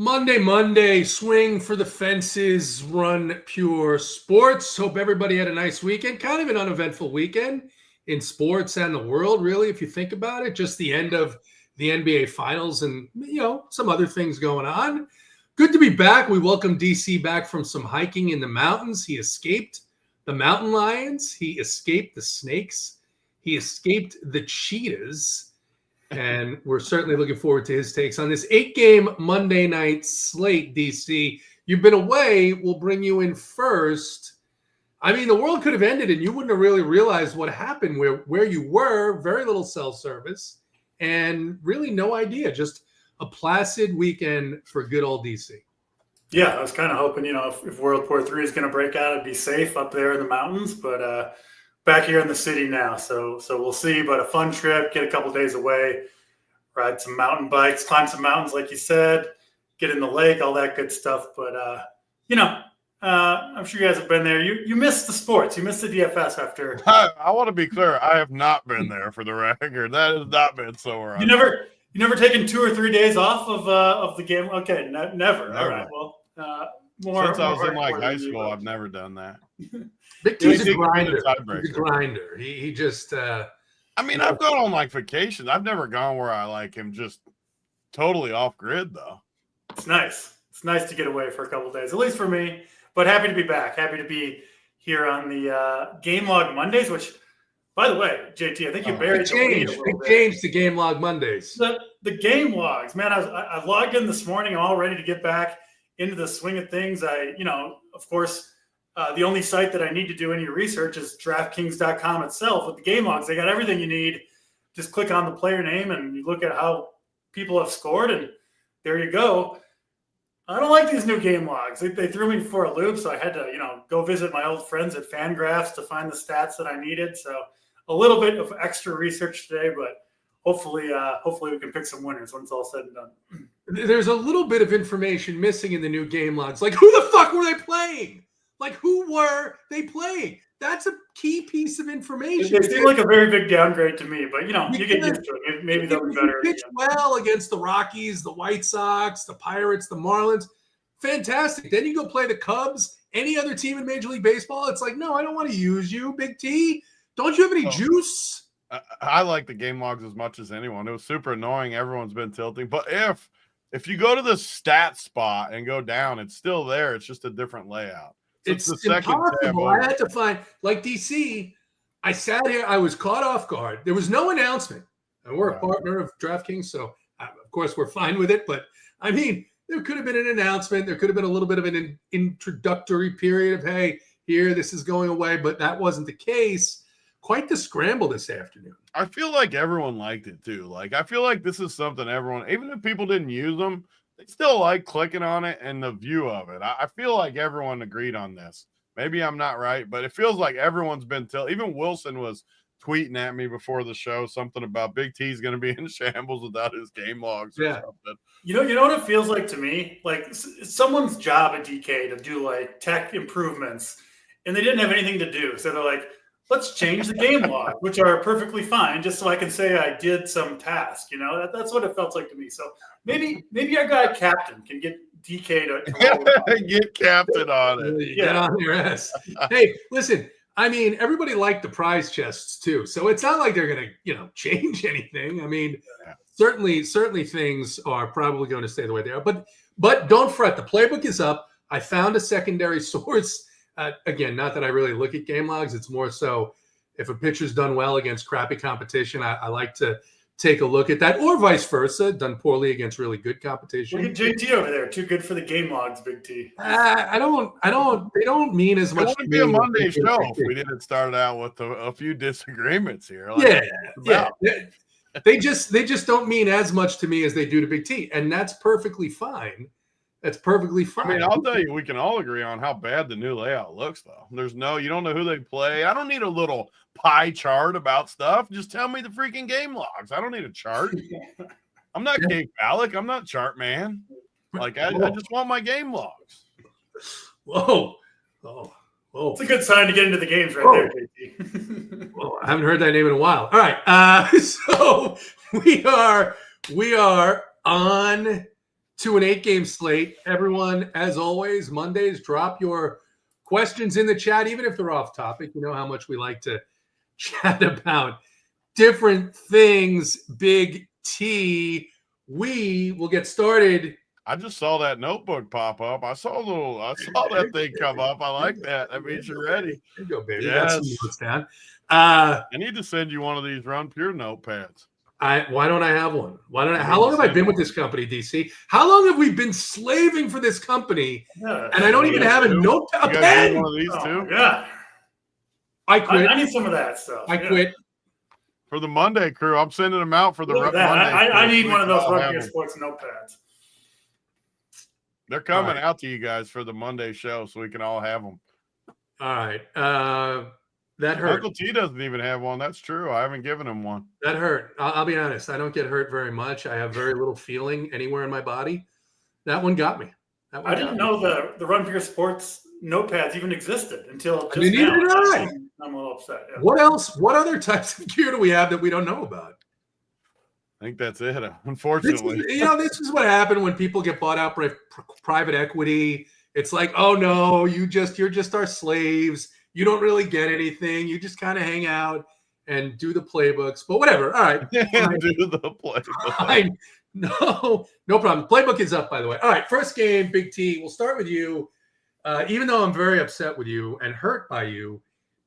Monday, swing for the fences, run pure sports. Hope everybody had a nice weekend. Kind of an uneventful weekend in sports and the world, really, if you think about it. Just the end of the NBA Finals and, some other things going on. Good to be back. We welcome DC back from some hiking in the mountains. He escaped the mountain lions. He escaped the snakes. He escaped the cheetahs. And we're certainly looking forward to his takes on this 8-game Monday night slate, DC. You've been away. We'll bring you in first. I mean, the world could have ended and you wouldn't have really realized what happened where you were. Very little cell service and really no idea. Just a placid weekend for good old DC. Yeah, I was kind of hoping, if World War III is going to break out, it'd be safe up there in the mountains. But back here in the city now, so we'll see. But a fun trip, get a couple days away, ride some mountain bikes, climb some mountains, like you said, get in the lake, all that good stuff. But I'm sure you guys have been there. You missed the sports, you missed the DFS after. I want to be clear, I have not been there for the record. That has not been somewhere. You never taken 2 or 3 days off of the game? Okay, never. All right, well. Since I was in high school, I've never done that. Big T's a grinder. He's a grinder. He just. I've gone on vacations. I've never gone where I am just totally off grid though. It's nice. It's nice to get away for a couple of days, at least for me. But happy to be back. Happy to be here on the Game Log Mondays. Which, by the way, JT, I think you buried Big change to Game Log Mondays. The Game Logs, man. I logged in this morning. I'm all ready to get back into the swing of things. Of course, the only site that I need to do any research is DraftKings.com itself. With the game logs, they got everything you need. Just click on the player name and you look at how people have scored, and there you go. I don't like these new game logs. They threw me for a loop, so I had to, go visit my old friends at FanGraphs to find the stats that I needed. So a little bit of extra research today, but hopefully we can pick some winners when it's all said and done. There's a little bit of information missing in the new game logs. Like, who the fuck were they playing? Like, who were they playing? That's a key piece of information. It seemed like a very big downgrade to me, but, you get used to it. Maybe they'll be better. Pitch well against the Rockies, the White Sox, the Pirates, the Marlins. Fantastic. Then you go play the Cubs, any other team in Major League Baseball. It's like, no, I don't want to use you, Big T. Don't you have any juice? I like the game logs as much as anyone. It was super annoying. Everyone's been tilting. But if you go to the stat spot and go down, it's still there. It's just a different layout. So it's the second impossible. I had to find, like DC, I sat here. I was caught off guard. There was no announcement. And we're a partner of DraftKings, so of course we're fine with it. But, there could have been an announcement. There could have been a little bit of an introductory period of, hey, here, this is going away. But that wasn't the case. Quite the scramble this afternoon. I feel like everyone liked it too. I feel like this is something everyone, even if people didn't use them, they still like clicking on it and the view of it. I feel like everyone agreed on this. Maybe I'm not right, but it feels like everyone's been even Wilson was tweeting at me before the show something about Big T's going to be in shambles without his game logs or something. You know what it feels like to me? Like it's someone's job at DK to do tech improvements, and they didn't have anything to do. So they're like, let's change the game log, which are perfectly fine, just so I can say I did some task. That's what it felt like to me. So maybe our guy Captain can get DK to get Captain on it. Get on your ass. Hey, listen. Everybody liked the prize chests too, so it's not like they're gonna, change anything. Certainly things are probably going to stay the way they are. But don't fret. The playbook is up. I found a secondary source. Again, not that I really look at game logs. It's more so if a pitcher's done well against crappy competition, I like to take a look at that, or vice versa, done poorly against really good competition. Look at JT over there. Too good for the game logs, Big T. They don't mean as much. It wouldn't be a Monday show if we didn't start out with a few disagreements here. They just don't mean as much to me as they do to Big T, and that's perfectly fine. That's perfectly fine. I'll tell you, we can all agree on how bad the new layout looks, though. You don't know who they play. I don't need a little pie chart about stuff. Just tell me the freaking game logs. I don't need a chart. I'm not Kate Alec. I'm not chart man. I just want my game logs. Whoa. It's a good sign to get into the games right there, JT. Well, I haven't heard that name in a while. All right. So we are on to an 8-game slate. Everyone, as always, Mondays, drop your questions in the chat, even if they're off topic. You know how much we like to chat about different things. Big T. We will get started. I just saw that notebook pop up. I saw that thing come up. I like that. That means you're ready. There you go, baby. Yes. Got some notes down. I need to send you one of these Run Pure notepads. Why don't I have one? How long have I been with this company, DC? How long have we been slaving for this company? Yeah. And I don't even have a notepad. You guys need one of these too? Yeah. I quit. I need some of that stuff. I quit. For the Monday crew, I'm sending them out for the Monday. I need one of those Run Pure Sports notepads. They're coming out to you guys for the Monday show, so we can all have them. All right. That hurt. Uncle T doesn't even have one. That's true. I haven't given him one. That hurt. I'll be honest. I don't get hurt very much. I have very little feeling anywhere in my body. That one got me. I didn't know the Run Pure Sports notepads even existed until just now. Neither did I. I'm a little upset. Yeah. What else? What other types of gear do we have that we don't know about? I think that's it. Unfortunately, this is what happened when people get bought out by private equity. It's like, oh no, you're just our slaves. You don't really get anything. You just kind of hang out and do the playbooks. But whatever. All right. Do the playbook. No problem. Playbook is up, by the way. All right. First game, Big T. We'll start with you. Even though I'm very upset with you and hurt by you,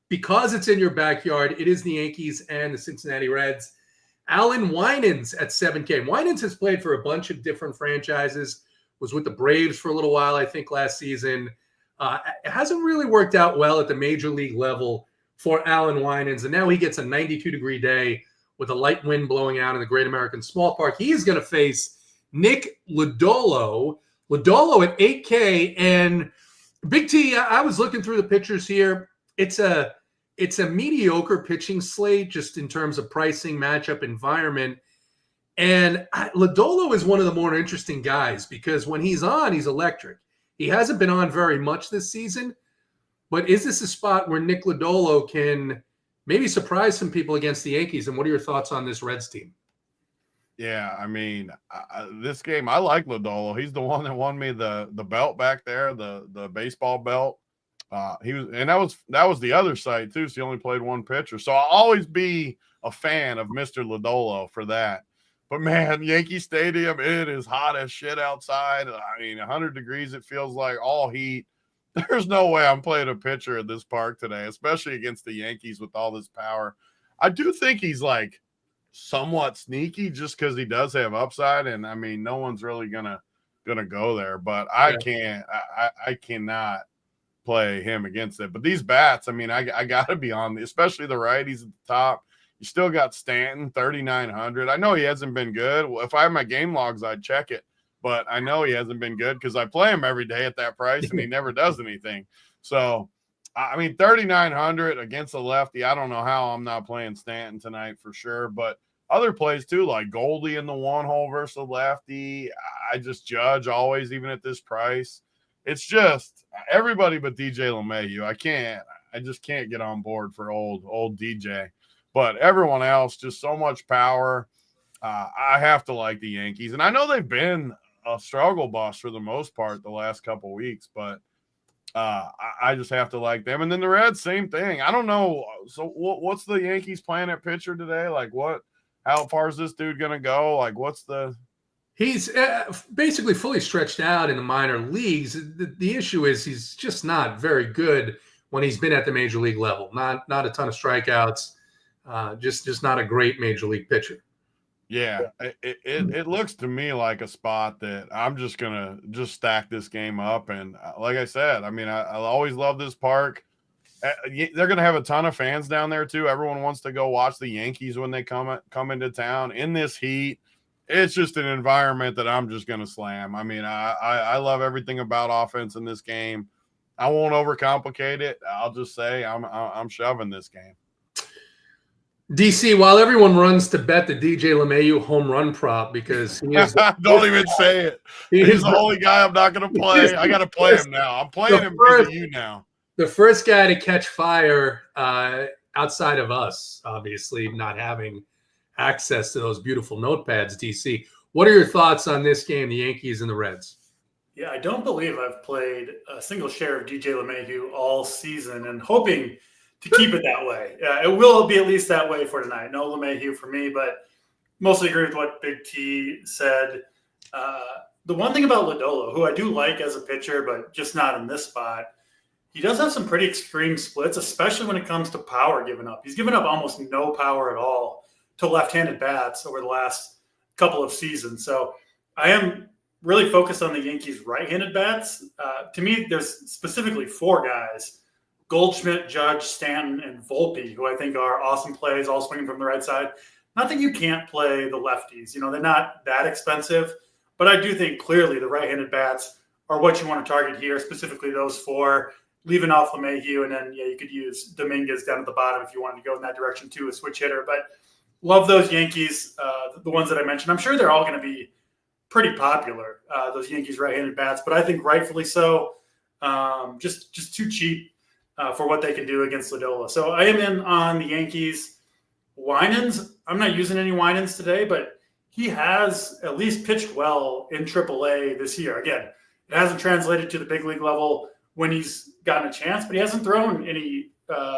because it's in your backyard, it is the Yankees and the Cincinnati Reds. Alan Winans at 7K. Winans has played for a bunch of different franchises, was with the Braves for a little while, I think, last season. It hasn't really worked out well at the major league level for Alan Winans, and now he gets a 92-degree day with a light wind blowing out in the Great American Small Park. He is going to face Nick Lodolo. Lodolo at 8K, and Big T, I was looking through the pictures here. It's a mediocre pitching slate just in terms of pricing, matchup, environment. And Lodolo is one of the more interesting guys because when he's on, he's electric. He hasn't been on very much this season, but is this a spot where Nick Lodolo can maybe surprise some people against the Yankees? And what are your thoughts on this Reds team? Yeah, I mean, this game, I like Lodolo. He's the one that won me the belt back there, the baseball belt. That was the other side too. So he only played one pitcher. So I'll always be a fan of Mr. Lodolo for that. But man, Yankee Stadium, it is hot as shit outside. I mean, 100 degrees, it feels like, all heat. There's no way I'm playing a pitcher at this park today, especially against the Yankees with all this power. I do think he's like somewhat sneaky just because he does have upside. And I mean, no one's really gonna go there, but I cannot play him against it. But these bats, I mean, I gotta be on, especially the righties at the top. You still got Stanton, 3,900. I know he hasn't been good. Well, if I have my game logs, I'd check it. But I know he hasn't been good because I play him every day at that price, and he never does anything. So, I mean, 3,900 against a lefty. I don't know how I'm not playing Stanton tonight for sure. But other plays too, like Goldie in the one hole versus a lefty. I just judge always, even at this price. It's just everybody but DJ LeMahieu. I just can't get on board for old DJ. But everyone else, just so much power. I have to like the Yankees. And I know they've been a struggle bus for the most part the last couple of weeks, but I just have to like them. And then the Reds, same thing. I don't know. So what's the Yankees plan at pitcher today? Like how far is this dude going to go? Like He's basically fully stretched out in the minor leagues. The issue is he's just not very good when he's been at the major league level. Not a ton of strikeouts. Just not a great major league pitcher. Yeah, it looks to me like a spot that I'm just gonna stack this game up. And like I said, I mean, I always love this park. They're gonna have a ton of fans down there too. Everyone wants to go watch the Yankees when they come into town in this heat. It's just an environment that I'm just gonna slam. I mean, I love everything about offense in this game. I won't overcomplicate it. I'll just say I'm shoving this game. DC, while everyone runs to bet the DJ LeMahieu home run prop because he is don't even say it. He's the only guy I'm not going to play. I got to play him now. I'm playing him because of you now. The first guy to catch fire outside of us, obviously not having access to those beautiful notepads, DC. What are your thoughts on this game, the Yankees and the Reds? Yeah, I don't believe I've played a single share of DJ LeMahieu all season, and hoping to keep it that way. It will be at least that way for tonight. No LeMahieu for me, but mostly agree with what Big T said. The one thing about Lodolo, who I do like as a pitcher, but just not in this spot, he does have some pretty extreme splits, especially when it comes to power given up. He's given up almost no power at all to left-handed bats over the last couple of seasons. So I am really focused on the Yankees' right-handed bats. To me, there's specifically 4 guys: Goldschmidt, Judge, Stanton, and Volpe, who I think are awesome plays, all swinging from the right side. Not that you can't play the lefties. They're not that expensive. But I do think clearly the right-handed bats are what you want to target here, specifically those 4, leaving off LeMahieu. And then, you could use Dominguez down at the bottom if you wanted to go in that direction too, a switch hitter. But love those Yankees, the ones that I mentioned. I'm sure they're all going to be pretty popular, those Yankees right-handed bats. But I think rightfully so, just too cheap for what they can do against Lodolo. So I am in on the Yankees. Winans, I'm not using any Winans today, but he has at least pitched well in AAA this year. Again, it hasn't translated to the big league level when he's gotten a chance, but he hasn't thrown any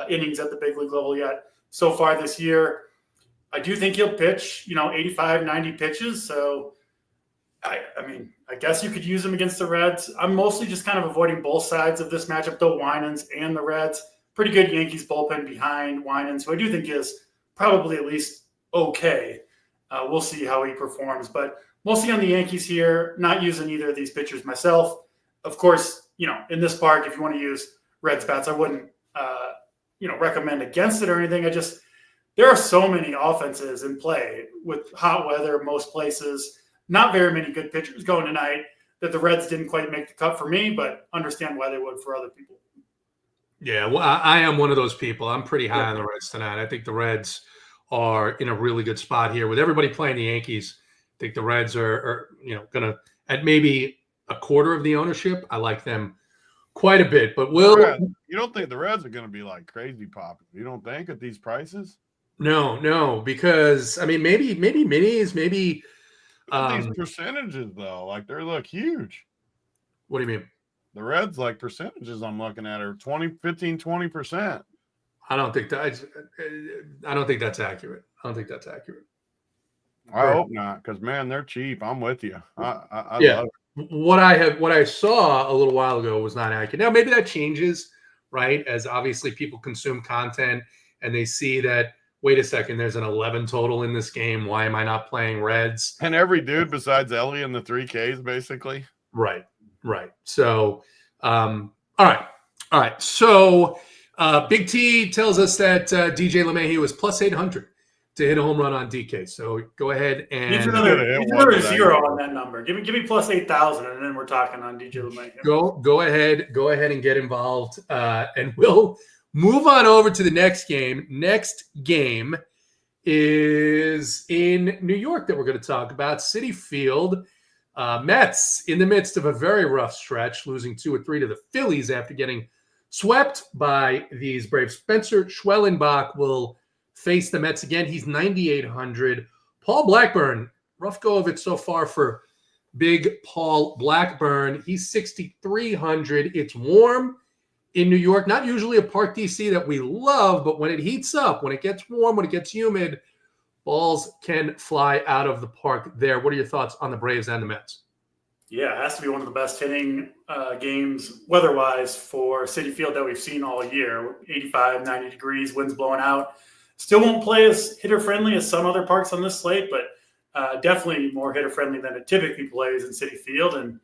innings at the big league level yet so far this year. I do think he'll pitch, 85, 90 pitches. So, I guess you could use him against the Reds. I'm mostly just kind of avoiding both sides of this matchup, though, Winans and the Reds. Pretty good Yankees bullpen behind Winans, who I do think is probably at least okay. We'll see how he performs, but mostly on the Yankees here, not using either of these pitchers myself. Of course, in this park, if you want to use Reds bats, I wouldn't, recommend against it or anything. There are so many offenses in play with hot weather, most places, not very many good pitchers going tonight, that the Reds didn't quite make the cut for me, but understand why they would for other people. Yeah, well, I am one of those people. I'm pretty high on the Reds tonight. I think the Reds are in a really good spot here with everybody playing the Yankees. I think the Reds are going to, at maybe a quarter of the ownership, I like them quite a bit. But you don't think the Reds are going to be like crazy popular? You don't think at these prices? No, because maybe minis, maybe these percentages though, like they look huge. What do you mean? The Reds, like percentages I'm looking at, are 20%. I don't think that's accurate. I don't think that's accurate. I hope not, because man, they're cheap. I'm with you. I love it. What I saw a little while ago was not accurate. Now maybe that changes, right? As obviously people consume content and they see that, wait a second, there's an 11 total in this game. Why am I not playing Reds? And every dude besides Ellie and the 3Ks, basically. Right. So, all right. So, Big T tells us that DJ LeMahieu is plus 800 to hit a home run on DK. So go ahead and He's another zero on that number. Give me plus 8,000, and then we're talking on DJ LeMahieu. Go ahead and get involved, and we'll move on over to the next game. Next game is in New York that we're going to talk about. Citi Field. Mets in the midst of a very rough stretch, losing 2 or 3 to the Phillies after getting swept by these Braves. Spencer Schwellenbach will face the Mets again. He's 9,800. Paul Blackburn, rough go of it so far for big Paul Blackburn. He's 6,300. It's warm in New York. Not usually a park, DC, that we love, but when it heats up, when it gets warm, when it gets humid, balls can fly out of the park there. What are your thoughts on the Braves and the Mets? Yeah, it has to be one of the best hitting games weather-wise for Citi Field that we've seen all year. 85, 90 degrees, winds blowing out. Still won't play as hitter-friendly as some other parks on this slate, but definitely more hitter-friendly than it typically plays in Citi Field. And,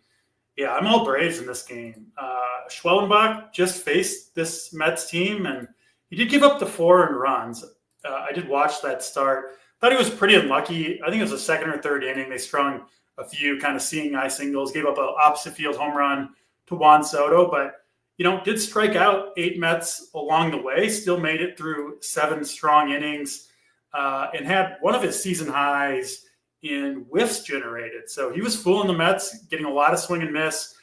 yeah, I'm all Braves in this game. Schwellenbach just faced this Mets team, and he did give up the 4 earned runs. I did watch that start. Thought he was pretty unlucky. I think it was the second or third inning. They strung a few kind of seeing eye singles, gave up an opposite field home run to Juan Soto, but, did strike out 8 Mets along the way, still made it through 7 strong innings, and had one of his season highs in whiffs generated. So he was fooling the Mets, getting a lot of swing and miss.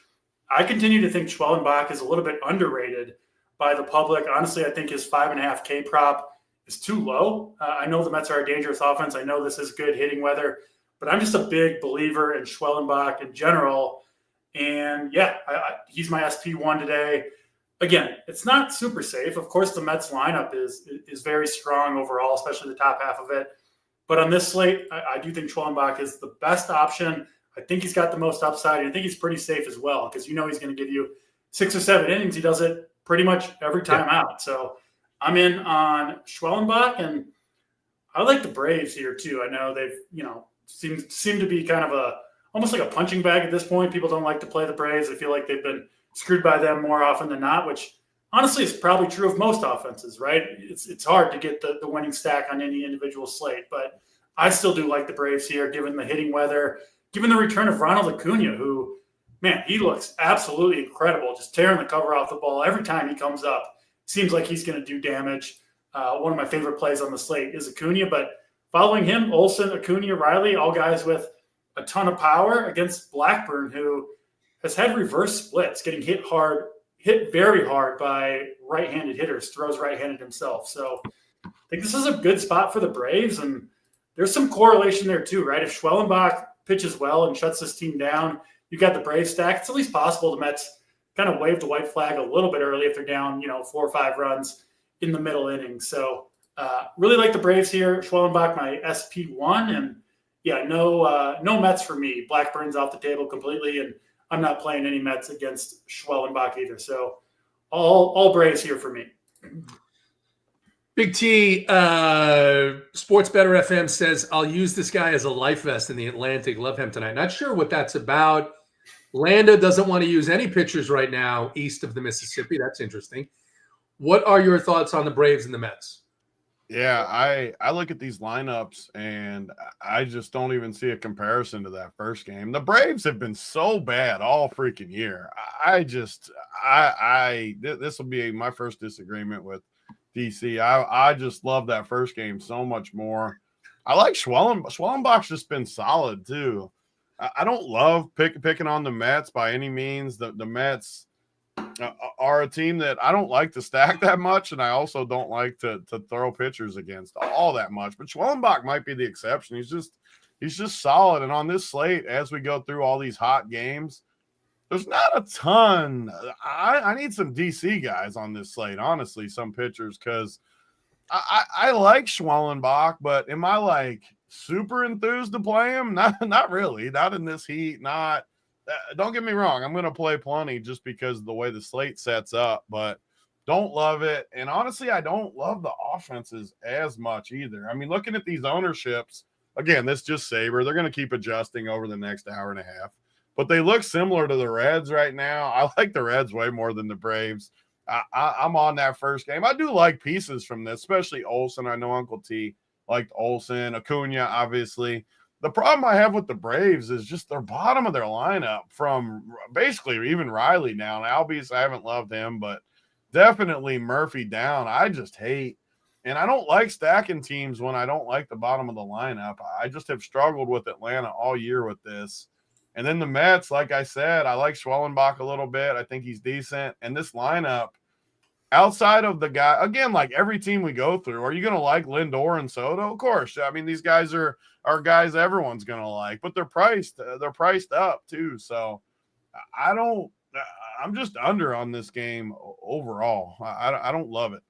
I continue to think Schwellenbach is a little bit underrated by the public. Honestly, I think his 5.5 K prop is too low. I know the Mets are a dangerous offense. I know this is good hitting weather, but I'm just a big believer in Schwellenbach in general. And yeah, he's my SP1 today. Again, it's not super safe. Of course, the Mets lineup is very strong overall, especially the top half of it. But on this slate, I do think Schwellenbach is the best option. I think he's got the most upside. And I think he's pretty safe as well because he's going to give you 6 or 7 innings. He does it pretty much every time out. So I'm in on Schwellenbach, and I like the Braves here too. I know they've seem to be kind of almost like a punching bag at this point. People don't like to play the Braves. I feel like they've been screwed by them more often than not, which honestly is probably true of most offenses, right? It's hard to get the winning stack on any individual slate, but I still do like the Braves here, given the hitting weather, given the return of Ronald Acuna, who, man, he looks absolutely incredible, just tearing the cover off the ball every time he comes up. Seems like he's going to do damage. One of my favorite plays on the slate is Acuna, but following him, Olsen, Acuna, Riley, all guys with a ton of power against Blackburn, who has had reverse splits, getting hit very hard by right-handed hitters, throws right-handed himself. So I think this is a good spot for the Braves, and there's some correlation there too, right? If Schwellenbach pitches well and shuts this team down, you got the Braves stack. It's at least possible the Mets kind of wave the white flag a little bit early if they're down, 4 or 5 runs in the middle innings. So really like the Braves here. Schwellenbach, my SP1, and yeah, no Mets for me. Blackburn's off the table completely, and I'm not playing any Mets against Schwellenbach either. So all Braves here for me. Big T, Sports Better FM says, I'll use this guy as a life vest in the Atlantic. Love him tonight. Not sure what that's about. Landa doesn't want to use any pitchers right now east of the Mississippi. That's interesting. What are your thoughts on the Braves and the Mets? Yeah, I look at these lineups and I just don't even see a comparison to that first game. The Braves have been so bad all freaking year. This will be my first disagreement with DC. I just love that first game so much more. I like Schwellenbach's just been solid too. I don't love picking on the Mets by any means. The Mets are a team that I don't like to stack that much, and I also don't like to throw pitchers against all that much. But Schwellenbach might be the exception. He's just solid. And on this slate, as we go through all these hot games, there's not a ton. I need some DC guys on this slate, honestly, some pitchers, because I like Schwellenbach, but am I like super enthused to play him? Not really. Not in this heat. Not. Don't get me wrong. I'm going to play plenty just because of the way the slate sets up, but don't love it. And honestly, I don't love the offenses as much either. I mean, looking at these ownerships, again, this just Saber. They're going to keep adjusting over the next hour and a half, but they look similar to the Reds right now. I like the Reds way more than the Braves. I'm on that first game. I do like pieces from this, especially Olsen. I know Uncle T liked Olsen, Acuna, obviously. The problem I have with the Braves is just their bottom of their lineup from basically even Riley down. Albies, I haven't loved him, but definitely Murphy down. I just hate, and I don't like stacking teams when I don't like the bottom of the lineup. I just have struggled with Atlanta all year with this. And then the Mets, like I said, I like Schwellenbach a little bit. I think he's decent. And this lineup, outside of the guy, again, like every team we go through, are you going to like Lindor and Soto? Of course. I mean, these guys are guys everyone's going to like, but they're priced up too. So I'm just under on this game overall. I don't love it.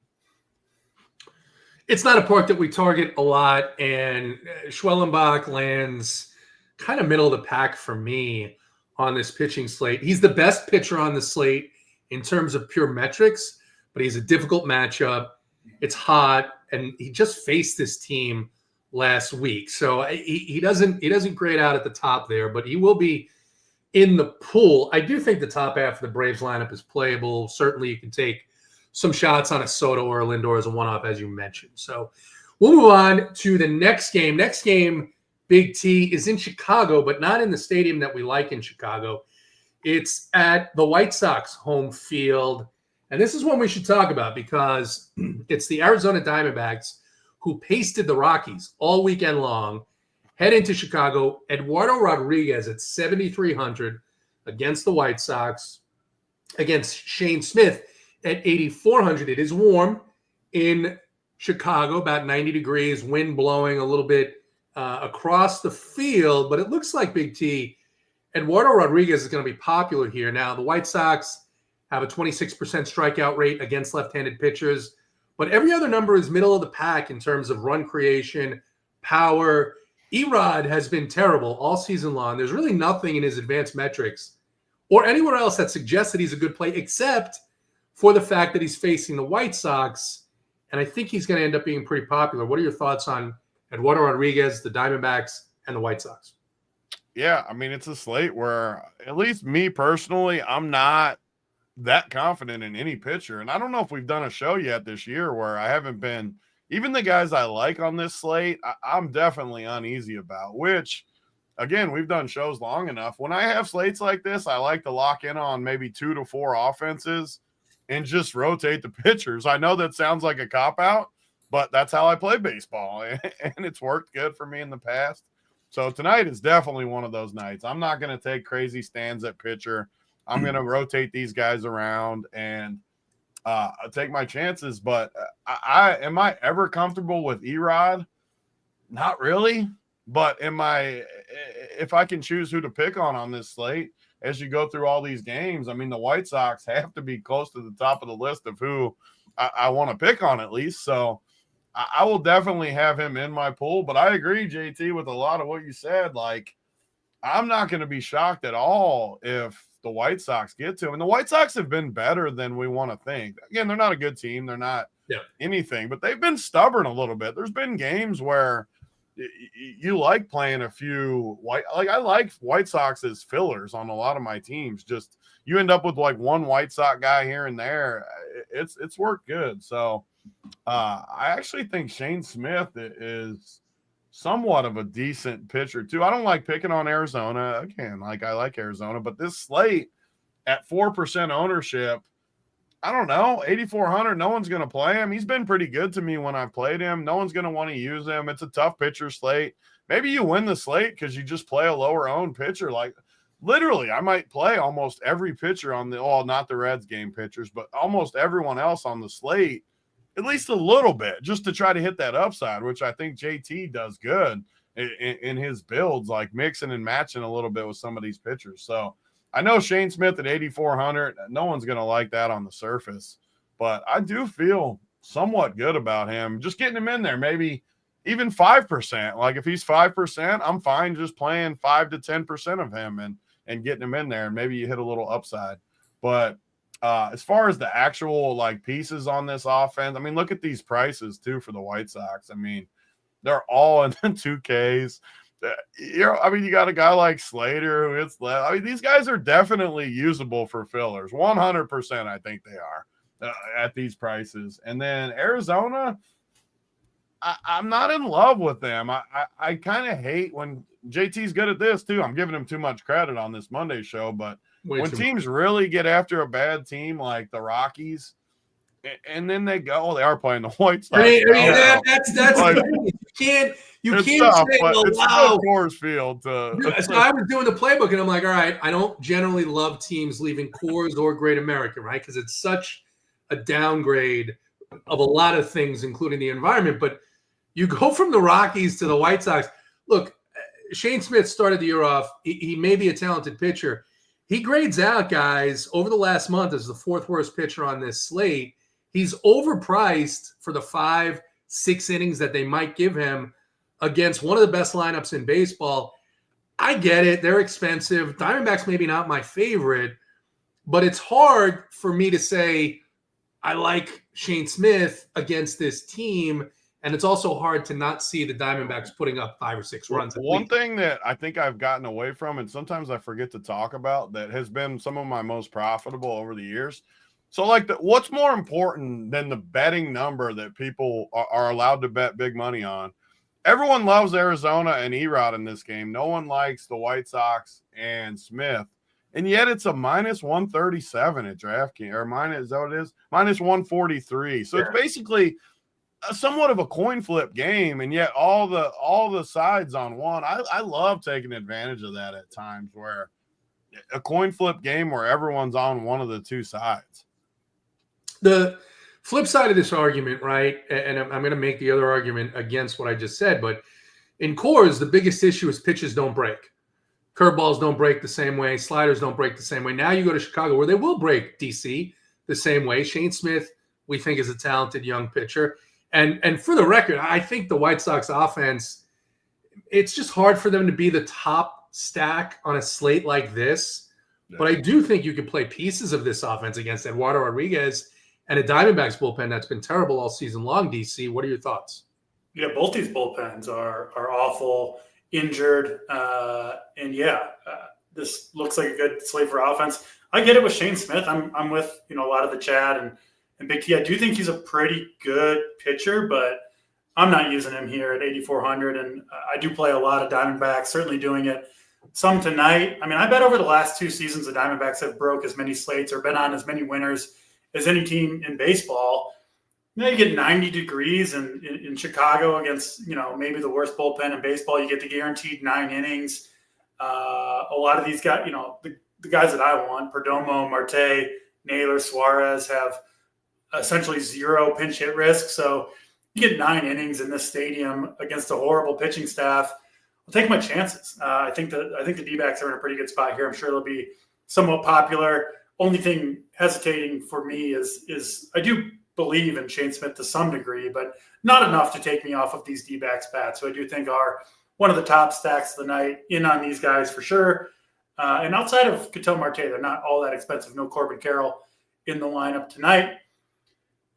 It's not a park that we target a lot, and Schwellenbach lands kind of middle of the pack for me on this pitching slate. He's the best pitcher on the slate in terms of pure metrics, but he's a difficult matchup. It's hot, and he just faced this team last week. So he doesn't grade out at the top there, but he will be in the pool. I do think the top half of the Braves lineup is playable. Certainly you can take some shots on a Soto or a Lindor as a one-off, as you mentioned. So we'll move on to the next game. Next game, Big T, is in Chicago, but not in the stadium that we like in Chicago. It's at the White Sox home field. And this is one we should talk about because it's the Arizona Diamondbacks who pasted the Rockies all weekend long, head into Chicago. Eduardo Rodriguez at 7,300 against the White Sox, against Shane Smith at 8,400. It is warm in Chicago, about 90 degrees, wind blowing a little bit across the field, but it looks like Big T, Eduardo Rodriguez is going to be popular here. Now, the White Sox have a 26% strikeout rate against left-handed pitchers, but every other number is middle of the pack in terms of run creation, power. Erod has been terrible all season long. There's really nothing in his advanced metrics or anywhere else that suggests that he's a good play, except for the fact that he's facing the White Sox, and I think he's going to end up being pretty popular. What are your thoughts on Eduardo Rodriguez, the Diamondbacks, and the White Sox? Yeah, I mean, it's a slate where, at least me personally, I'm not that confident in any pitcher. And I don't know if we've done a show yet this year where I haven't been, even the guys I like on this slate, I'm definitely uneasy about, which, again, we've done shows long enough. When I have slates like this, I like to lock in on maybe 2 to 4 offenses and just rotate the pitchers. I know that sounds like a cop-out, but that's how I play baseball, and it's worked good for me in the past. So tonight is definitely one of those nights. I'm not going to take crazy stands at pitcher. I'm going to rotate these guys around and take my chances. But am I ever comfortable with Erod? Not really. But if I can choose who to pick on this slate as you go through all these games, I mean, the White Sox have to be close to the top of the list of who I want to pick on at least. So I will definitely have him in my pool. But I agree, JT, with a lot of what you said. Like, I'm not going to be shocked at all if the White Sox get to him. And the White Sox have been better than we want to think. Again, they're not a good team. They're not anything, but they've been stubborn a little bit. There's been games where you like playing a few I like White Sox as fillers on a lot of my teams. Just you end up with like one White Sox guy here and there. It's worked good. So I actually think Shane Smith is somewhat of a decent pitcher too. I don't like picking on Arizona. Again, I like Arizona, but this slate at 4% ownership, I don't know, 8,400. No one's going to play him. He's been pretty good to me when I played him. No one's going to want to use him. It's a tough pitcher slate. Maybe you win the slate because you just play a lower owned pitcher. Like literally, I might play almost every pitcher on not the Reds game pitchers, but almost everyone else on the slate, at least a little bit, just to try to hit that upside, which I think JT does good in his builds, like mixing and matching a little bit with some of these pitchers. So I know Shane Smith at 8,400. No one's going to like that on the surface, but I do feel somewhat good about him. Just getting him in there, maybe even 5%. Like if he's 5%, I'm fine just playing 5 to 10% of him and getting him in there. And maybe you hit a little upside. But as far as the actual like pieces on this offense, I mean, look at these prices too for the White Sox. I mean, they're all in the 2Ks. You got a guy like Slater who hits left. I mean, these guys are definitely usable for fillers. 100%, I think they are at these prices. And then Arizona, I'm not in love with them. I kind of hate when JT's good at this too. I'm giving him too much credit on this Monday show, but when teams really get after a bad team like the Rockies, and then they are playing the White Sox. That's like, you can't tough, say it's allow Coors Field. So I was doing the playbook, and I'm like, all right, I don't generally love teams leaving Coors or Great American, right? Because it's such a downgrade of a lot of things, including the environment. But you go from the Rockies to the White Sox. Look, Shane Smith started the year off. He may be a talented pitcher. He grades out guys over the last month as the 4th worst pitcher on this slate. He's overpriced for the 5-6 innings that they might give him against one of the best lineups in baseball. I get it. They're expensive. Diamondbacks maybe not my favorite, but it's hard for me to say I like Shane Smith against this team. And it's also hard to not see the Diamondbacks putting up 5 or 6 runs. One thing that I think I've gotten away from, and sometimes I forget to talk about, that has been some of my most profitable over the years. So, like, what's more important than the betting number that people are allowed to bet big money on? Everyone loves Arizona and Erod in this game. No one likes the White Sox and Smith. And yet it's a minus 137 at DraftKings, or is that what it is? Minus 143. So it's basically somewhat of a coin flip game, and yet all the sides on one. I love taking advantage of that at times, where a coin flip game where everyone's on one of the two sides. The flip side of this argument, right, and I'm going to make the other argument against what I just said, but In Coors, the biggest issue is pitches don't break. Curveballs don't break the same way. Sliders don't break the same way. Now you go to Chicago where they will break DC the same way. Shane Smith, we think, is a talented young pitcher. And for the record, I think the White Sox offense, it's just hard for them to be the top stack on a slate like this. Yeah. But I do think you can play pieces of this offense against Eduardo Rodriguez and a Diamondbacks bullpen that's been terrible all season long, DC. What are your thoughts? Yeah, both these bullpens are awful, injured. This looks like a good slate for offense. I get it with Shane Smith. I'm with, a lot of the chat and Big T. I do think he's a pretty good pitcher, but I'm not using him here at 8,400. And I do play a lot of Diamondbacks, certainly doing it some tonight. I mean, I bet over the last 2 seasons, the Diamondbacks have broke as many slates or been on as many winners as any team in baseball. You get 90 degrees in Chicago against, maybe the worst bullpen in baseball. You get the guaranteed 9 innings. A lot of these guys, the guys that I want, Perdomo, Marte, Naylor, Suarez, have essentially 0 pinch hit risk. So you get 9 innings in this stadium against a horrible pitching staff. I'll take my chances. I think the D-backs are in a pretty good spot here. I'm sure they'll be somewhat popular. Only thing hesitating for me is I do believe in Shane Smith to some degree, but not enough to take me off of these D-backs bats. So I do think are one of the top stacks of the night, in on these guys for sure. And outside of Ketel Marte, they're not all that expensive. No Corbin Carroll in the lineup tonight.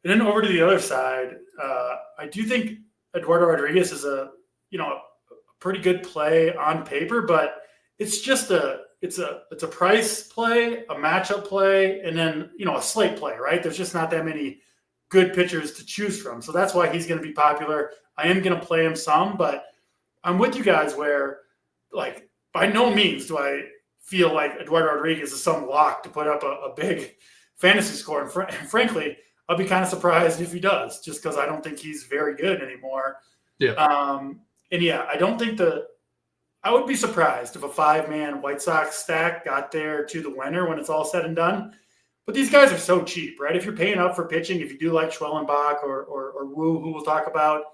And then over to the other side, I do think Eduardo Rodriguez is a pretty good play on paper, but it's just it's a price play, a matchup play, and then a slate play, right? There's just not that many good pitchers to choose from. So that's why he's going to be popular. I am going to play him some, but I'm with you guys where, like, by no means do I feel like Eduardo Rodriguez is some lock to put up a big fantasy score. And frankly, I'll be kind of surprised if he does, just because I don't think he's very good anymore. Yeah. I don't think I would be surprised if a 5-man White Sox stack got there to the winner when it's all said and done. But these guys are so cheap, right? If you're paying up for pitching, if you do like Schwellenbach or Wu, who we'll talk about,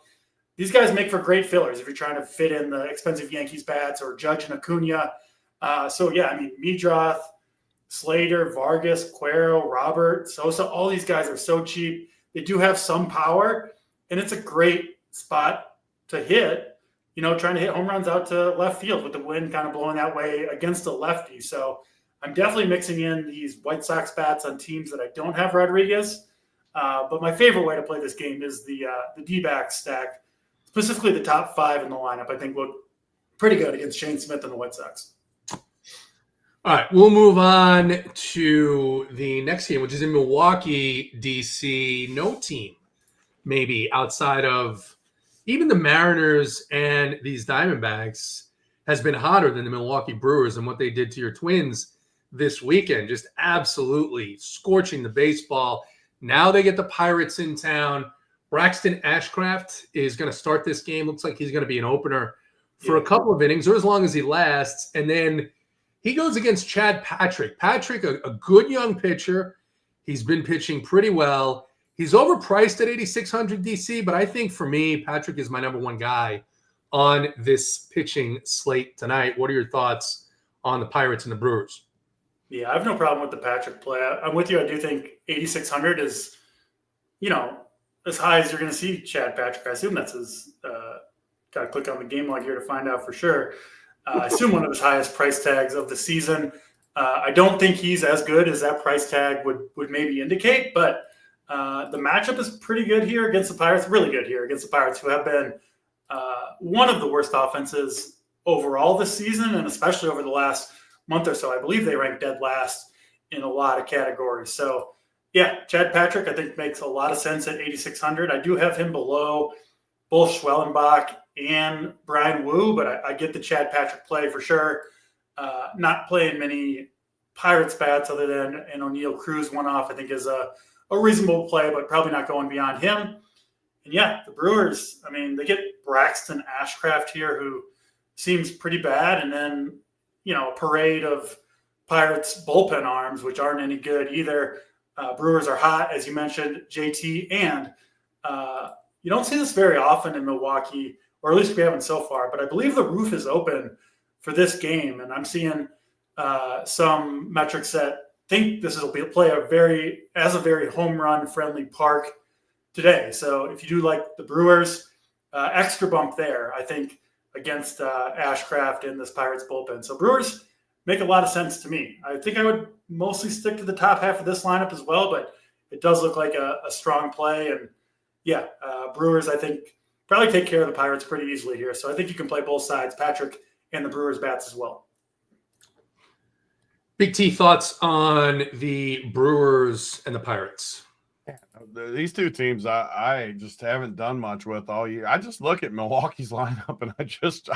these guys make for great fillers if you're trying to fit in the expensive Yankees bats or Judge and Acuna. Meadroth, Slater, Vargas, Cuero, Robert, Sosa, all these guys are so cheap. They do have some power, and it's a great spot to hit, trying to hit home runs out to left field with the wind kind of blowing that way against a lefty. So I'm definitely mixing in these White Sox bats on teams that I don't have Rodriguez. But my favorite way to play this game is the D-back stack, specifically the top 5 in the lineup. I think look pretty good against Shane Smith and the White Sox. All right, we'll move on to the next game, which is in Milwaukee, DC. No team, maybe outside of even the Mariners and these Diamondbacks, has been hotter than the Milwaukee Brewers and what they did to your Twins this weekend. Just absolutely scorching the baseball. Now they get the Pirates in town. Braxton Ashcraft is going to start this game. Looks like he's going to be an opener for a couple of innings or as long as he lasts. And then he goes against Chad Patrick. Patrick, a good young pitcher. He's been pitching pretty well. He's overpriced at 8,600 DC, but I think for me, Patrick is my number 1 guy on this pitching slate tonight. What are your thoughts on the Pirates and the Brewers? Yeah, I have no problem with the Patrick play. I'm with you. I do think 8,600 is, as high as you're going to see Chad Patrick. I assume that's his got to click on the game log here to find out for sure. I assume one of his highest price tags of the season. I don't think he's as good as that price tag would maybe indicate, but the matchup is pretty good here against the Pirates, really good here against the Pirates, who have been one of the worst offenses overall this season, and especially over the last month or so. I believe they ranked dead last in a lot of categories. So, yeah, Chad Patrick, I think, makes a lot of sense at 8,600. I do have him below both Schwellenbach and Brian Wu, but I get the Chad Patrick play for sure. Not playing many Pirates bats other than an O'Neill Cruz one-off, I think is a reasonable play, but probably not going beyond him. And yeah, the Brewers, I mean, they get Braxton Ashcraft here, who seems pretty bad. And then, a parade of Pirates bullpen arms, which aren't any good either. Brewers are hot, as you mentioned, JT. And you don't see this very often in Milwaukee or at least we haven't so far. But I believe the roof is open for this game, and I'm seeing some metrics that think this will play a very home run friendly park today. So if you do like the Brewers, extra bump there, I think, against Ashcraft in this Pirates bullpen. So Brewers make a lot of sense to me. I think I would mostly stick to the top half of this lineup as well, but it does look like a strong play. And Brewers, I think, probably take care of the Pirates pretty easily here. So I think you can play both sides, Patrick and the Brewers bats as well. Big T, thoughts on the Brewers and the Pirates? These two teams I just haven't done much with all year. I just look at Milwaukee's lineup and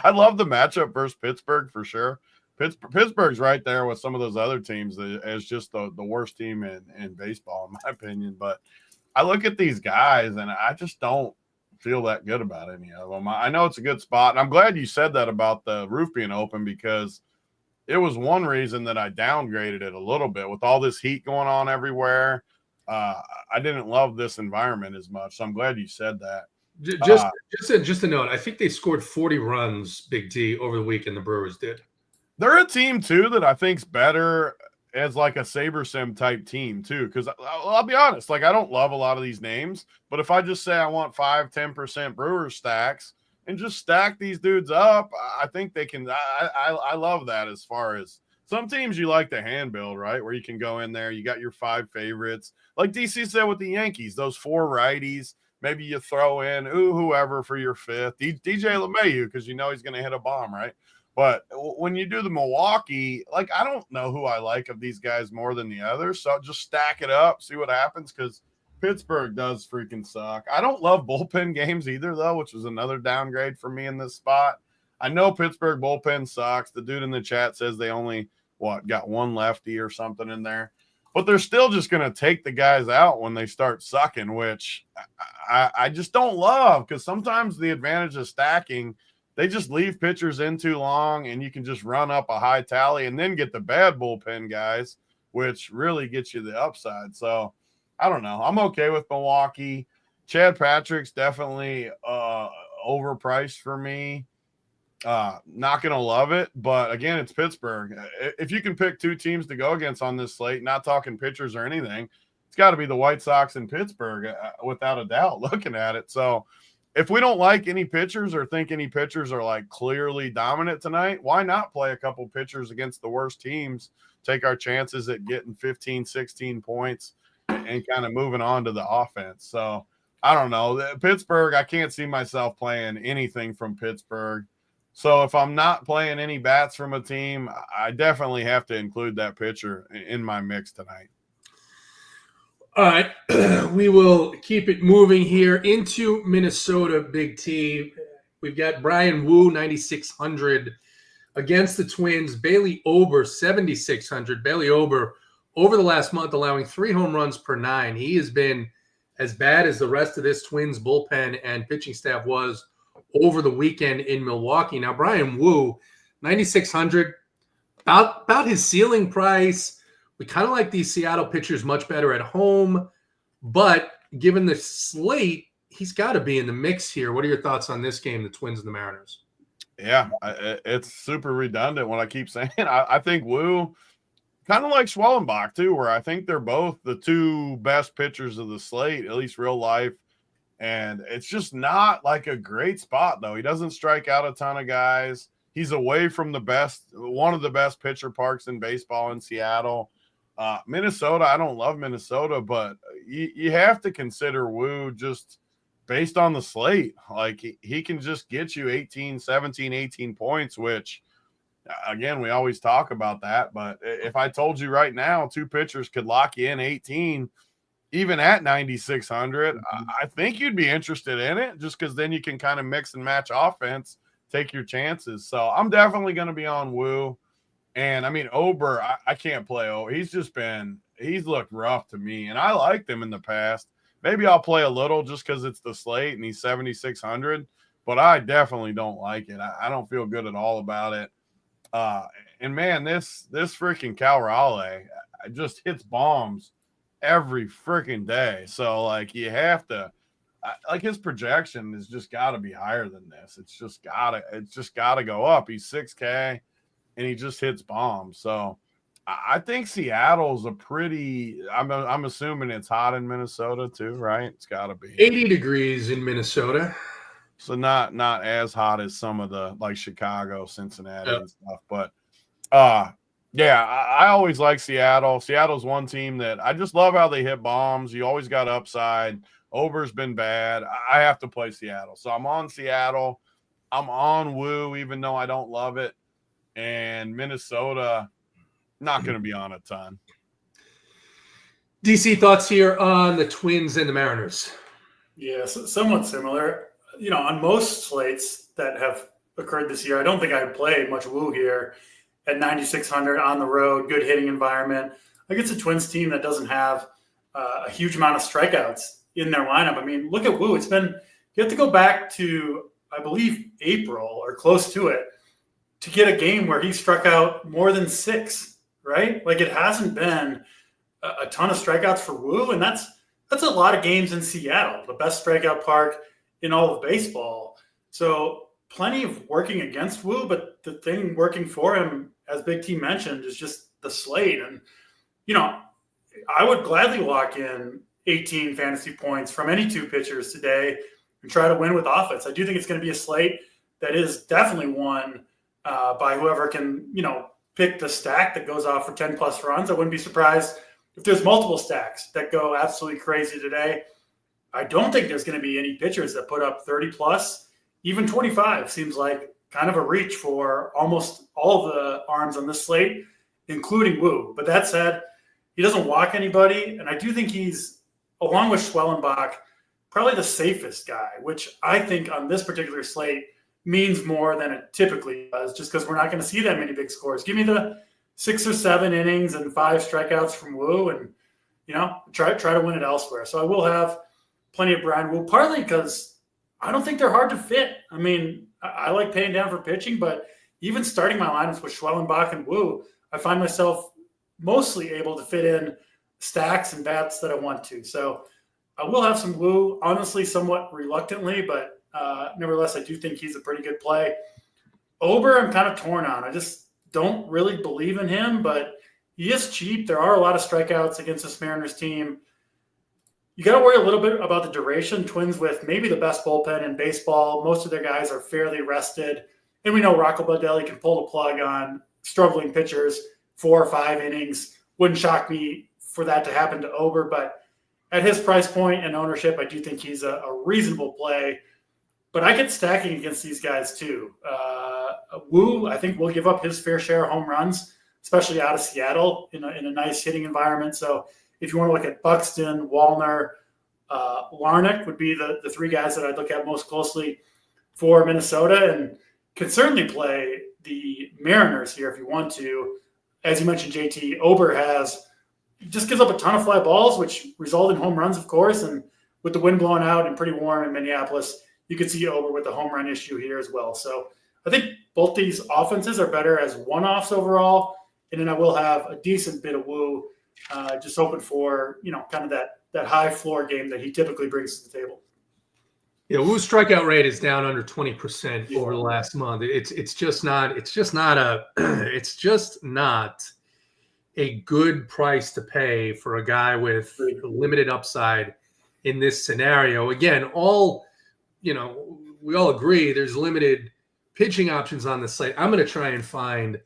I love the matchup versus Pittsburgh for sure. Pittsburgh's right there with some of those other teams as just the worst team in baseball, in my opinion. But I look at these guys and I just don't feel that good about any of them. I know it's a good spot. And I'm glad you said that about the roof being open, because it was one reason that I downgraded it a little bit with all this heat going on everywhere. I didn't love this environment as much. So I'm glad you said that. Just a note, I think they scored 40 runs, Big T, over the weekend. The Brewers did. They're a team too that I think's better as like a Saber Sim type team too. Because I'll be honest, like I don't love a lot of these names, but if I just say I want 5-10% Brewers stacks and just stack these dudes up, I think they can. I love that. As far as some teams you like to hand build, right? Where you can go in there, you got your 5 favorites. Like DC said with the Yankees, those 4 righties, maybe you throw in whoever for your 5th. DJ LeMahieu, because you know he's going to hit a bomb, right? But when you do the Milwaukee, like I don't know who I like of these guys more than the others. So just stack it up, see what happens, because Pittsburgh does freaking suck. I don't love bullpen games either, though, which was another downgrade for me in this spot. I know Pittsburgh bullpen sucks. The dude in the chat says they only, got one lefty or something in there. But they're still just going to take the guys out when they start sucking, which I just don't love, because sometimes the advantage of stacking, they just leave pitchers in too long and you can just run up a high tally and then get the bad bullpen guys, which really gets you the upside. So I don't know. I'm okay with Milwaukee. Chad Patrick's definitely overpriced for me. Not going to love it, but again, it's Pittsburgh. If you can pick 2 teams to go against on this slate, not talking pitchers or anything, it's got to be the White Sox and Pittsburgh without a doubt looking at it. So if we don't like any pitchers or think any pitchers are like clearly dominant tonight, why not play a couple pitchers against the worst teams, take our chances at getting 15, 16 points and kind of moving on to the offense. So I don't know. Pittsburgh, I can't see myself playing anything from Pittsburgh. So if I'm not playing any bats from a team, I definitely have to include that pitcher in my mix tonight. All right, we will keep it moving here into Minnesota, Big T. We've got Brian Wu, 9,600 against the Twins. Bailey Ober, 7,600. Bailey Ober, over the last month, allowing 3 home runs per 9. He has been as bad as the rest of this Twins bullpen and pitching staff was over the weekend in Milwaukee. Now, Brian Wu, 9,600, about his ceiling price. We kind of like these Seattle pitchers much better at home, but given the slate, he's got to be in the mix here. What are your thoughts on this game, the Twins and the Mariners? Yeah, it's super redundant what I keep saying. I think Wu, kind of like Schwellenbach too, where I think they're both the 2 best pitchers of the slate, at least real life. And it's just not like a great spot, though. He doesn't strike out a ton of guys. He's away from one of the best pitcher parks in baseball in Seattle. Minnesota, I don't love Minnesota, but you have to consider Wu just based on the slate. Like he can just get you 18, 17, 18 points, which again, we always talk about that. But if I told you right now, 2 pitchers could lock you in 18, even at 9,600, I think you'd be interested in it just because then you can kind of mix and match offense, take your chances. So I'm definitely going to be on Wu. And I mean, Ober, I can't play. He's looked rough to me, and I liked him in the past. Maybe I'll play a little just because it's the slate and he's 7,600, but I definitely don't like it. I don't feel good at all about it. And man, this freaking Camporeale just hits bombs every freaking day. So like you have to like his projection is just got to be higher than this. It's just gotta go up. He's 6K and he just hits bombs. So I think Seattle's a pretty. I'm assuming it's hot in Minnesota too, right? It's got to be 80 degrees in Minnesota. So not as hot as some of the like Chicago, Cincinnati and stuff, but yeah, I always like Seattle. Seattle's one team that I just love how they hit bombs. You always got upside. Ober's been bad. I have to play Seattle, so I'm on Seattle. I'm on Woo, even though I don't love it, and Minnesota. Not going to be on a ton. DC, thoughts here on the Twins and the Mariners? Yeah, somewhat similar. On most slates that have occurred this year, I don't think I'd play much Woo here at 9,600 on the road, good hitting environment. Like it's a Twins team that doesn't have a huge amount of strikeouts in their lineup. I mean, look at Woo. You have to go back to, I believe, April or close to it to get a game where he struck out more than 6. Right? Like it hasn't been a ton of strikeouts for Woo, and that's a lot of games in Seattle, the best strikeout park in all of baseball. So plenty of working against Woo, but the thing working for him, as Big T mentioned, is just the slate. And, I would gladly lock in 18 fantasy points from any two pitchers today and try to win with offense. I do think it's going to be a slate that is definitely won by whoever can, pick the stack that goes off for 10 plus runs. I wouldn't be surprised if there's multiple stacks that go absolutely crazy today. I don't think there's going to be any pitchers that put up 30 plus. Even 25 seems like kind of a reach for almost all the arms on this slate, including Woo. But that said, he doesn't walk anybody. And I do think he's, along with Schwellenbach, probably the safest guy, which I think on this particular slate means more than it typically does, just because we're not going to see that many big scores. Give me the 6 or 7 innings and 5 strikeouts from Woo, and try to win it elsewhere. So I will have plenty of Brian Woo, partly because I don't think they're hard to fit. I mean, I like paying down for pitching, but even starting my lineups with Schwellenbach and Woo, I find myself mostly able to fit in stacks and bats that I want to. So I will have some Woo, honestly, somewhat reluctantly, but nevertheless, I do think he's a pretty good play. Ober, I'm kind of torn on. I just don't really believe in him, but he is cheap. There are a lot of strikeouts against this Mariners team. You got to worry a little bit about the duration. Twins with maybe the best bullpen in baseball. Most of their guys are fairly rested. And we know Rocco Baldelli can pull the plug on struggling pitchers, 4 or 5 innings. Wouldn't shock me for that to happen to Ober, but at his price point and ownership, I do think he's a reasonable play. But I get stacking against these guys too. Woo, I think, will give up his fair share of home runs, especially out of Seattle in a nice hitting environment. So if you want to look at Buxton, Wallner, Larnach would be the 3 guys that I'd look at most closely for Minnesota, and could certainly play the Mariners here if you want to. As you mentioned, JT, Ober just gives up a ton of fly balls, which result in home runs, of course. And with the wind blowing out and pretty warm in Minneapolis, you could see Ober with the home run issue here as well. So I think both these offenses are better as one-offs overall. And then I will have a decent bit of Woo, just hoping for, kind of that high floor game that he typically brings to the table. Yeah, Woo's strikeout rate is down under 20% over the last month. It's just not a good price to pay for a guy with limited upside in this scenario. Again, we all agree there's limited pitching options on the slate. I'm going to try and find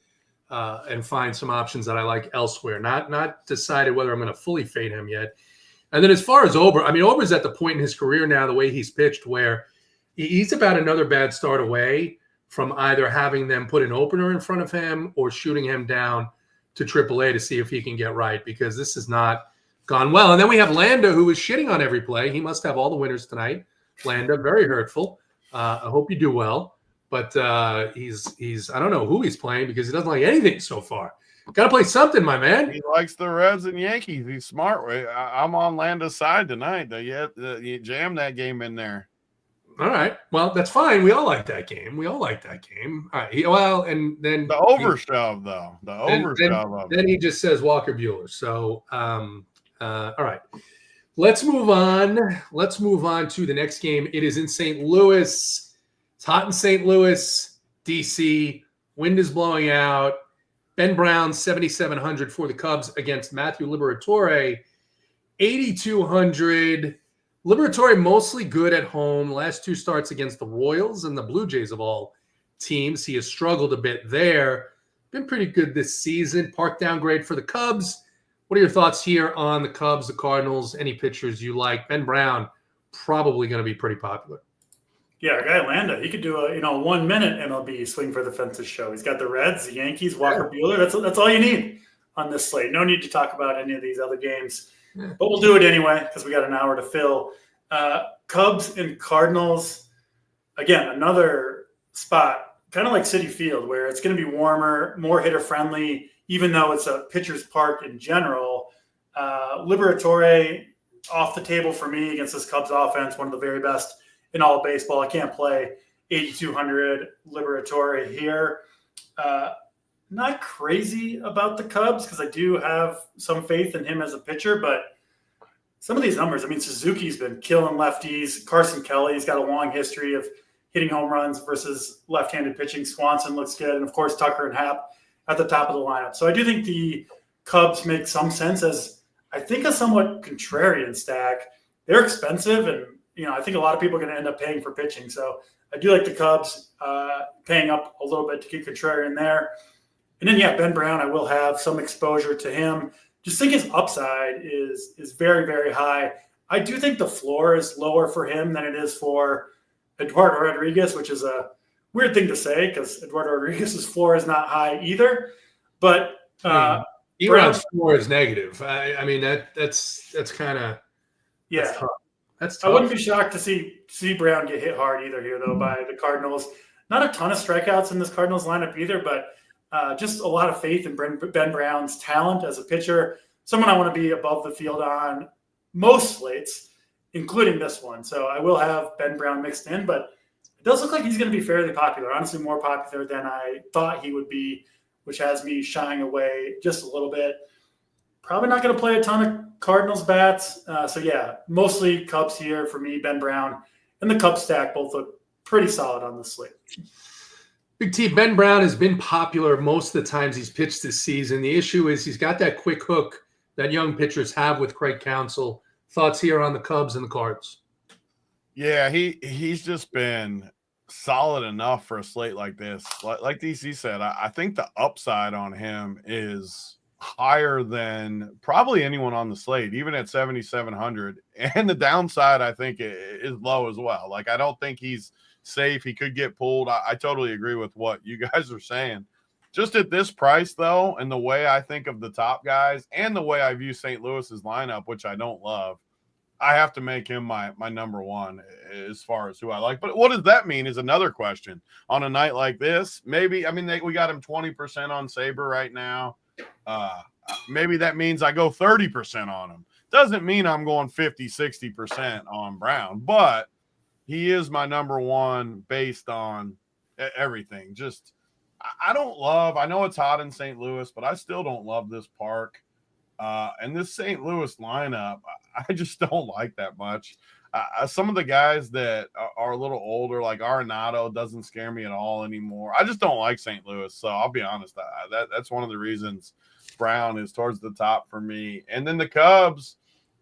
some options that I like elsewhere. Not decided whether I'm going to fully fade him yet. And then as far as Ober, I mean, Ober's at the point in his career now, the way he's pitched, where he's about another bad start away from either having them put an opener in front of him or shooting him down to AAA to see if he can get right, because this has not gone well. And then we have Landa, who is shitting on every play. He must have all the winners tonight. Landa, very hurtful. I hope you do well. But he's I don't know who he's playing, because he doesn't like anything so far. Got to play something, my man. He likes the Reds and Yankees. He's smart. I'm on Landa's side tonight. You jam that game in there. All right. Well, that's fine. We all like that game. All right. And then the overshove, though. The overshove of it. Then he just says Walker Buehler. So, all right. Let's move on. Let's move on to the next game. It is in St. Louis. It's hot in St. Louis, DC. Wind is blowing out. Ben Brown, 7,700 for the Cubs against Matthew Liberatore, 8,200. Liberatore mostly good at home. Last two starts against the Royals and the Blue Jays of all teams. He has struggled a bit there. Been pretty good this season. Park downgrade for the Cubs. What are your thoughts here on the Cubs, the Cardinals, any pitchers you like? Ben Brown, probably going to be pretty popular. Yeah, our guy Landa, he could do a 1 minute MLB swing for the fences show. He's got the Reds, the Yankees, Walker Buehler. That's all you need on this slate. No need to talk about any of these other games, but we'll do it anyway because we got an hour to fill. Cubs and Cardinals, again, another spot, kind of like Citi Field, where it's going to be warmer, more hitter friendly, even though it's a pitcher's park in general. Liberatore off the table for me against this Cubs offense, one of the very best in all of baseball. I can't play 8,200 Liberatore here. Not crazy about the Cubs because I do have some faith in him as a pitcher, but some of these numbers, I mean, Suzuki's been killing lefties. Carson Kelly's got a long history of hitting home runs versus left-handed pitching. Swanson looks good. And, of course, Tucker and Happ at the top of the lineup. So I do think the Cubs make some sense as, I think, a somewhat contrarian stack. They're expensive, and I think a lot of people are going to end up paying for pitching. So I do like the Cubs paying up a little bit to get contrarian there. And then, Ben Brown, I will have some exposure to him. Just think his upside is very, very high. I do think the floor is lower for him than it is for Eduardo Rodriguez, which is a weird thing to say because Eduardo Rodriguez's floor is not high either. But Brown's floor is negative. I mean, that's kind of That's tough. I wouldn't be shocked to see Brown get hit hard either here, though, by the Cardinals. Not a ton of strikeouts in this Cardinals lineup either, but just a lot of faith in Ben Brown's talent as a pitcher. Someone I want to be above the field on most slates, including this one. So I will have Ben Brown mixed in, but it does look like he's going to be fairly popular, honestly more popular than I thought he would be, which has me shying away just a little bit. Probably not going to play a ton of Cardinals bats. Mostly Cubs here for me, Ben Brown, and the Cubs stack both look pretty solid on the slate. Big T, Ben Brown has been popular most of the times he's pitched this season. The issue is he's got that quick hook that young pitchers have with Craig Counsell. Thoughts here on the Cubs and the Cards? Yeah, he's just been solid enough for a slate like this. Like DC said, I think the upside on him is higher than probably anyone on the slate, even at 7,700. And the downside, I think, is low as well. Like, I don't think he's safe. He could get pulled. I totally agree with what you guys are saying. Just at this price, though, and the way I think of the top guys and the way I view St. Louis's lineup, which I don't love, I have to make him my number one as far as who I like. But what does that mean is another question. On a night like this, maybe, we got him 20% on Sabre right now. Maybe that means I go 30% on him. Doesn't mean I'm going 50, 60% on Brown, but he is my number one based on everything. Just, I know it's hot in St. Louis, but I still don't love this park. And this St. Louis lineup, I just don't like that much. Some of the guys that are a little older, like Arenado, doesn't scare me at all anymore. I just don't like St. Louis. So I'll be honest, that's one of the reasons Brown is towards the top for me. And then the Cubs,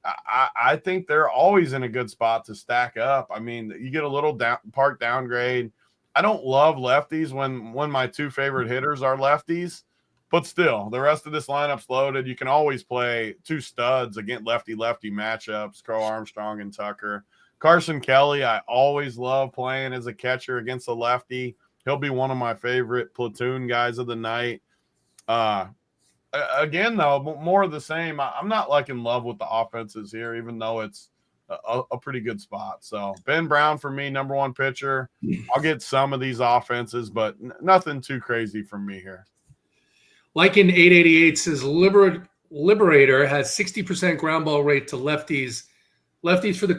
I think they're always in a good spot to stack up. I mean, you get a little park downgrade. I don't love lefties when my two favorite hitters are lefties. But still, the rest of this lineup's loaded. You can always play two studs against lefty-lefty matchups, Crow Armstrong and Tucker. Carson Kelly, I always love playing as a catcher against a lefty. He'll be one of my favorite platoon guys of the night. Again, though, more of the same. I'm not like in love with the offenses here, even though it's a pretty good spot. So Ben Brown for me, number one pitcher. I'll get some of these offenses, but nothing too crazy from me here. Like in 888 says, Liberator has 60% ground ball rate to lefties. Lefties for the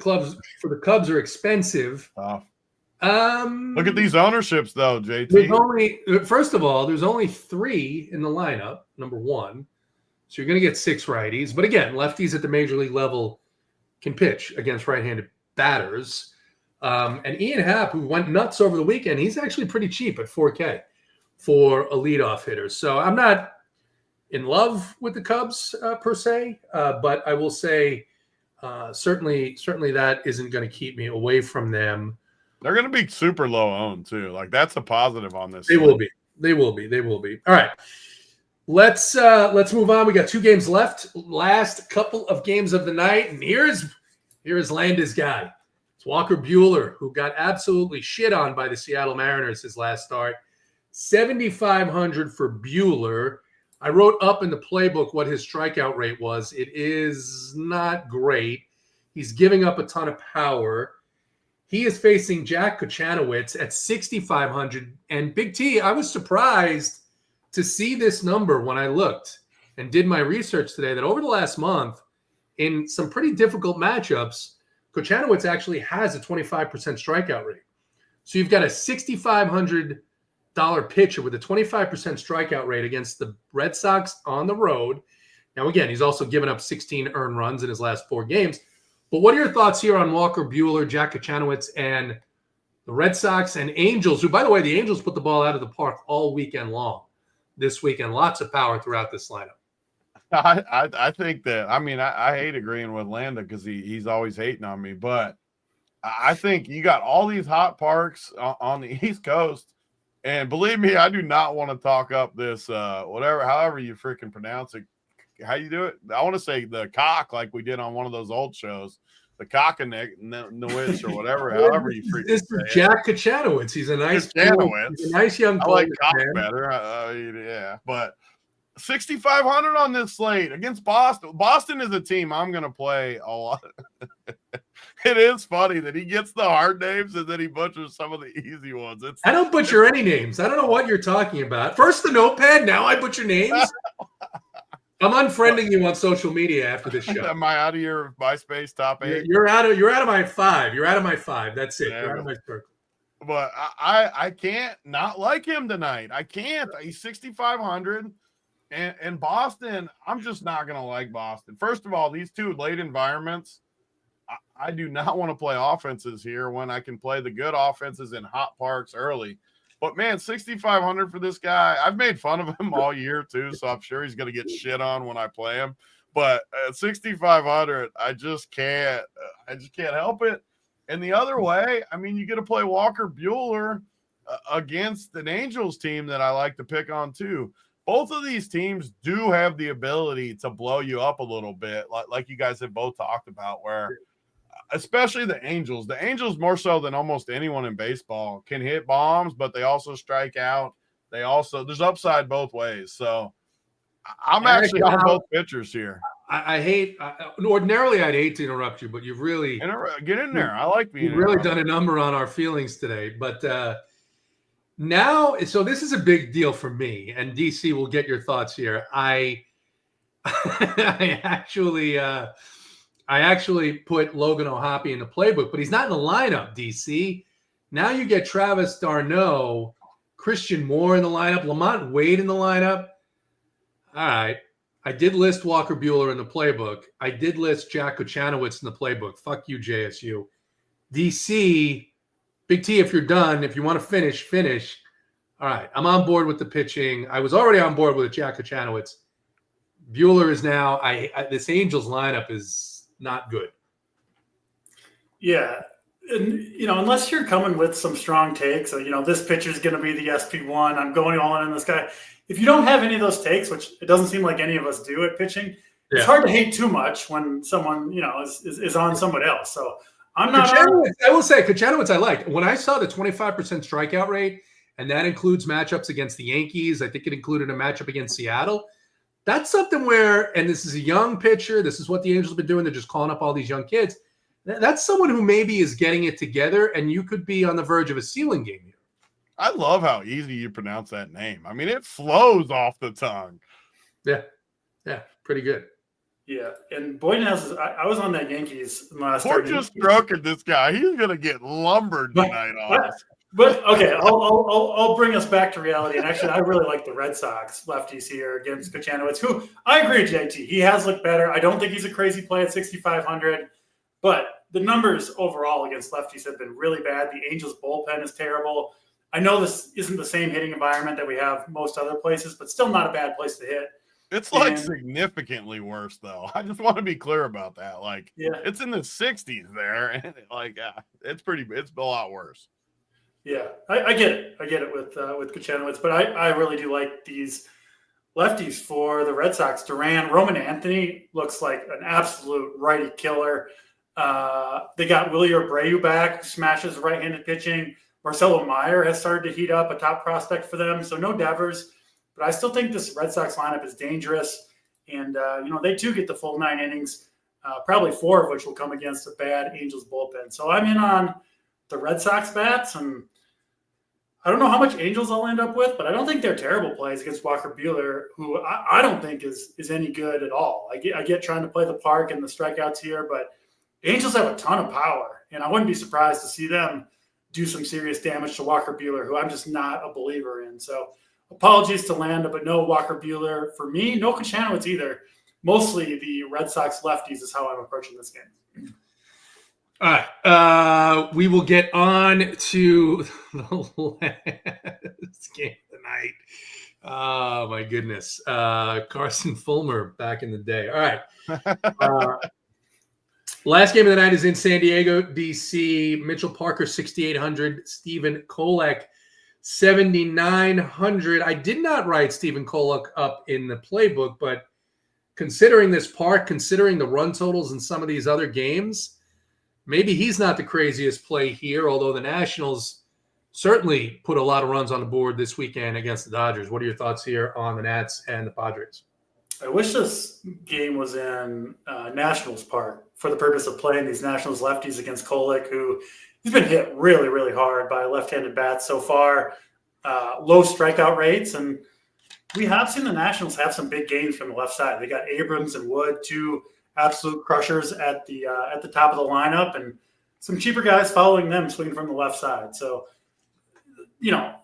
Cubs are expensive. Look at these ownerships, though, JT. There's only 3 in the lineup, number one. So you're going to get 6 righties. But again, lefties at the major league level can pitch against right-handed batters. And Ian Happ, who went nuts over the weekend, he's actually pretty cheap at $4K for a leadoff hitter. So I'm not in love with the Cubs per se, but I will say certainly that isn't going to keep me away from them. They're going to be super low owned too. Like that's a positive on this. They will be. They will be. All right. Let's move on. We got 2 games left. Last couple of games of the night, and here's Landis' guy. It's Walker Buehler, who got absolutely shit on by the Seattle Mariners his last start. 7,500 for Buehler. I wrote up in the playbook what his strikeout rate was. It is not great. He's giving up a ton of power. He is facing Jack Kochanowicz at 6,500. And Big T, I was surprised to see this number when I looked and did my research today that over the last month, in some pretty difficult matchups, Kochanowicz actually has a 25% strikeout rate. So you've got a $6,500 pitcher with a 25% strikeout rate against the Red Sox on the road. Now, again, he's also given up 16 earned runs in his last 4 games. But what are your thoughts here on Walker Buehler, Jack Kochanowicz, and the Red Sox and Angels, who, by the way, the Angels put the ball out of the park all weekend long this weekend. Lots of power throughout this lineup. I think that, I hate agreeing with Landa because he's always hating on me, but I think you got all these hot parks on the East Coast. And believe me, I do not want to talk up this, however you freaking pronounce it. How you do it? I want to say the cock, like we did on one of those old shows, the Cock-a-Nowitz or whatever, however you freaking This is Jack Kochanowicz. He's a nice young player. I like Cock better. Yeah, but 6,500 on this slate against Boston. Boston is a team I'm going to play a lot. It is funny that he gets the hard names and then he butchers some of the easy ones. I don't butcher any names. I don't know what you're talking about. First the notepad, now I butcher names. I'm unfriending you on social media after this show. Am I out of your MySpace top 8? You're out of my 5. You're out of my 5. That's it. You're out of my circle. But I can't not like him tonight. I can't. He's 6,500. And Boston, I'm just not going to like Boston. First of all, these 2 late environments, I do not want to play offenses here when I can play the good offenses in hot parks early. But, man, 6,500 for this guy. I've made fun of him all year, too, so I'm sure he's going to get shit on when I play him. But at 6,500, I just can't help it. And the other way, you get to play Walker Buehler against an Angels team that I like to pick on, too. Both of these teams do have the ability to blow you up a little bit, like you guys have both talked about, where especially the Angels more so than almost anyone in baseball can hit bombs, but they also strike out. There's upside both ways. So I'm actually on both pitchers here. Ordinarily I'd hate to interrupt you, but you've really get in there. I like being you've really done a number on our feelings today, but now, so this is a big deal for me, and DC will get your thoughts here. I actually put Logan O'Hoppe in the playbook, but he's not in the lineup, DC. Now you get Travis d'Arnaud, Christian Moore in the lineup, Lamont Wade in the lineup. All right. I did list Walker Buehler in the playbook. I did list Jack Kochanowicz in the playbook. Fuck you, JSU. DC, Big T, if you're done, if you want to finish. All right. I'm on board with the pitching. I was already on board with Jack Kochanowicz. Buehler is now this Angels lineup is not good. Yeah. And, unless you're coming with some strong takes, this pitcher is going to be the SP1. I'm going all in on this guy. If you don't have any of those takes, which it doesn't seem like any of us do at pitching, it's hard to hate too much when someone, is on somebody else. So I'm not. I will say Kochanowicz I liked. When I saw the 25% strikeout rate, and that includes matchups against the Yankees, I think it included a matchup against Seattle. That's something where, and this is a young pitcher, this is what the Angels have been doing. They're just calling up all these young kids. That's someone who maybe is getting it together, and you could be on the verge of a ceiling game here. I love how easy you pronounce that name. It flows off the tongue. Yeah, pretty good. Yeah, and Boyden I was on that Yankees last. We're just stroking this guy. He's gonna get lumbered tonight on us. But okay, I'll bring us back to reality. And actually, I really like the Red Sox lefties here against Kochanowicz, who I agree, JT. He has looked better. I don't think he's a crazy play at 6,500. But the numbers overall against lefties have been really bad. The Angels bullpen is terrible. I know this isn't the same hitting environment that we have most other places, but still not a bad place to hit. It's like significantly worse, though. I just want to be clear about that. Like, it's in the 60s there, and it's a lot worse. Yeah, I get it. I get it with Kuchenowicz, but I really do like these lefties for the Red Sox. Duran, Roman Anthony looks like an absolute righty killer. They got Willie Abreu back, who smashes right-handed pitching. Marcelo Meyer has started to heat up, a top prospect for them. So no Devers, but I still think this Red Sox lineup is dangerous. And, they too get the full 9 innings, probably 4 of which will come against a bad Angels bullpen. So I'm in on the Red Sox bats, and I don't know how much Angels I'll end up with, but I don't think they're terrible plays against Walker Buehler, who I don't think is any good at all. I get trying to play the park and the strikeouts here, but Angels have a ton of power, and I wouldn't be surprised to see them do some serious damage to Walker Buehler, who I'm just not a believer in. So apologies to Landa, but no Walker Buehler for me. No Kuchenowicz either. Mostly the Red Sox lefties is how I'm approaching this game. All right. We will get on to the last game tonight. Oh, my goodness. Carson Fulmer back in the day. All right. Last game of the night is in San Diego, D.C. Mitchell Parker, 6,800. Stephen Kolek, 7,900. I did not write Stephen Kolek up in the playbook, but considering this park, considering the run totals in some of these other games, maybe he's not the craziest play here, although the Nationals certainly put a lot of runs on the board this weekend against the Dodgers. What are your thoughts here on the Nats and the Padres? I wish this game was in Nationals Park for the purpose of playing these Nationals lefties against Kolek, who he's been hit really, really hard by left-handed bats so far. Low strikeout rates, and we have seen the Nationals have some big games from the left side. They got Abrams and Wood, 2 absolute crushers at the top of the lineup, and some cheaper guys following them swinging from the left side. So,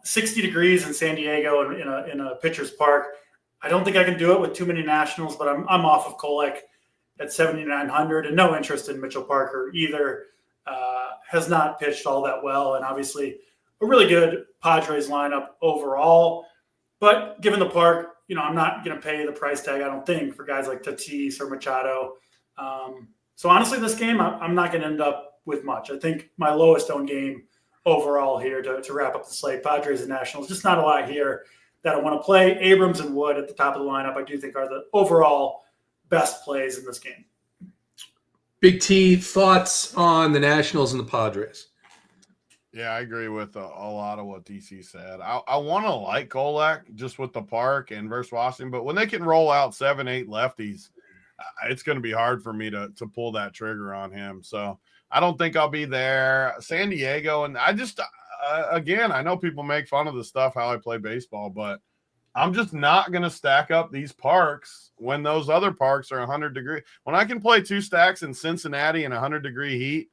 60 degrees in San Diego in a pitcher's park. I don't think I can do it with too many Nationals, but I'm off of Kolek at 7,900 and no interest in Mitchell Parker either. Has not pitched all that well, and obviously a really good Padres lineup overall. But given the park, I'm not going to pay the price tag, I don't think, for guys like Tatis or Machado. So honestly, this game, I'm not going to end up with much. I think my lowest owned game overall here to wrap up the slate, Padres and Nationals, just not a lot here that I want to play. Abrams and Wood at the top of the lineup, I do think are the overall best plays in this game. Big T, thoughts on the Nationals and the Padres? Yeah, I agree with a lot of what DC said. I want to like Kolek just with the park and versus Washington, but when they can roll out 7-8 lefties, it's going to be hard for me to pull that trigger on him. So I don't think I'll be there. San Diego, and I just again, I know people make fun of the stuff how I play baseball, but I'm just not going to stack up these parks when those other parks are 100 degrees. When I can play 2 stacks in Cincinnati in 100-degree heat,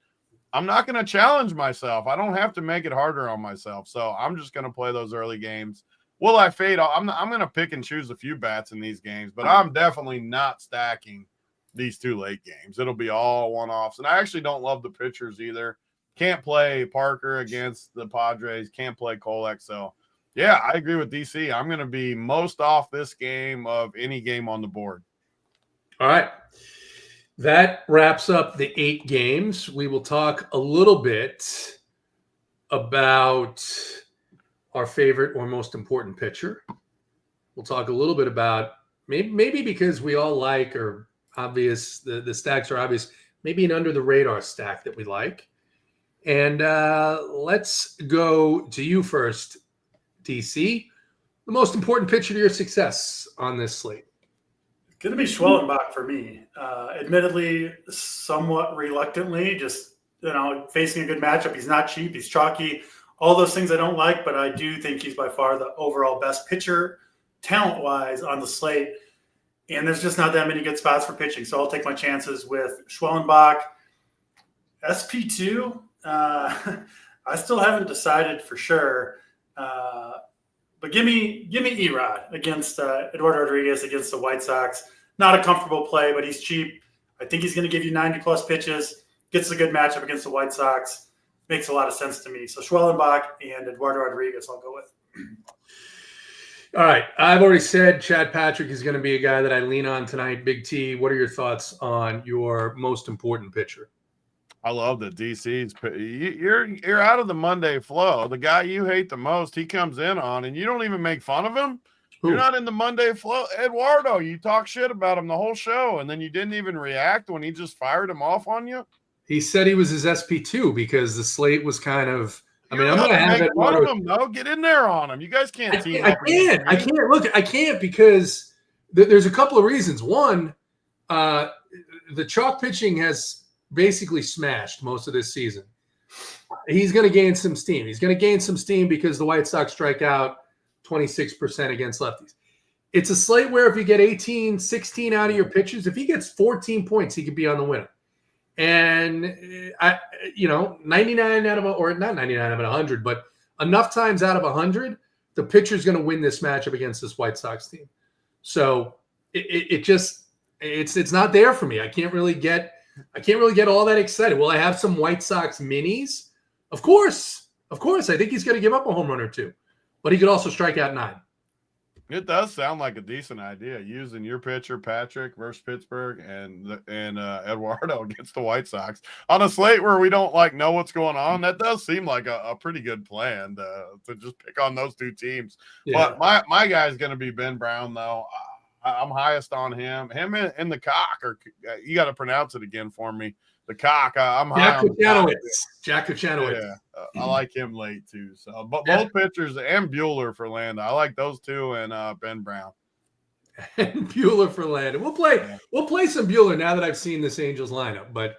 I'm not going to challenge myself. I don't have to make it harder on myself. So I'm just going to play those early games. Will I fade? I'm going to pick and choose a few bats in these games, but I'm definitely not stacking these 2 late games. It'll be all one-offs. And I actually don't love the pitchers either. Can't play Parker against the Padres. Can't play Kolek. So, yeah, I agree with DC. I'm going to be most off this game of any game on the board. All right. That wraps up the 8 games. We will talk a little bit about our favorite or most important pitcher. We'll talk a little bit about maybe because we all like or obvious, the stacks are obvious, maybe an under the radar stack that we like. And let's go to you first, DC. The most important pitcher to your success on this slate. It's going to be Schwellenbach for me. Admittedly, somewhat reluctantly, just facing a good matchup. He's not cheap. He's chalky. All those things I don't like, but I do think he's by far the overall best pitcher, talent-wise, on the slate. And there's just not that many good spots for pitching, so I'll take my chances with Schwellenbach. SP2, I still haven't decided for sure. But give me Erod against Eduardo Rodriguez against the White Sox. Not a comfortable play, but he's cheap. I think he's going to give you 90-plus pitches. gets a good matchup against the White Sox. Makes a lot of sense to me. So Schwellenbach and Eduardo Rodriguez I'll go with. All right. I've already said Chad Patrick is going to be a guy that I lean on tonight. Big T, what are your thoughts on your most important pitcher? I love the DC's. You're out of the Monday flow. The guy you hate the most, he comes in on, and you don't even make fun of him. Who? You're not in the Monday flow. Eduardo, you talk shit about him the whole show, and then you didn't even react when he just fired him off on you. He said he was his SP2 because the slate was kind of. I mean, You're I'm going to have make fun of Eduardo. him, though. Get in there on him. You guys can't team up. I can't. Look, I can't because there's a couple of reasons. One, the chalk pitching has basically smashed most of this season. He's going to gain some steam. He's going to gain some steam because the White Sox strike out 26% against lefties. It's a slate where if you get 18, 16 out of your pitches, if he gets 14 points, he could be on the winner. And 99 out of or not 99 out of 100, but enough times out of 100, the pitcher's going to win this matchup against this White Sox team. So it's not there for me. I can't really get all that excited. Will I have some White Sox minis? Of course. I think he's going to give up a home run or two, but he could also strike out 9. It does sound like a decent idea, using your pitcher Patrick versus Pittsburgh and Eduardo against the White Sox on a slate where we don't know what's going on. That does seem like a pretty good plan to just pick on those two teams. Yeah. But my guy's going to be Ben Brown, though. I'm highest on him. Him and the cock, or you got to pronounce it again for me. The cock. I'm high on Jack Kochanowicz. Yeah, I like him late too. So, but both pitchers and Bueller for Landa. I like those two and Ben Brown. And Bueller for Landa. We'll play some Bueller now that I've seen this Angels lineup. But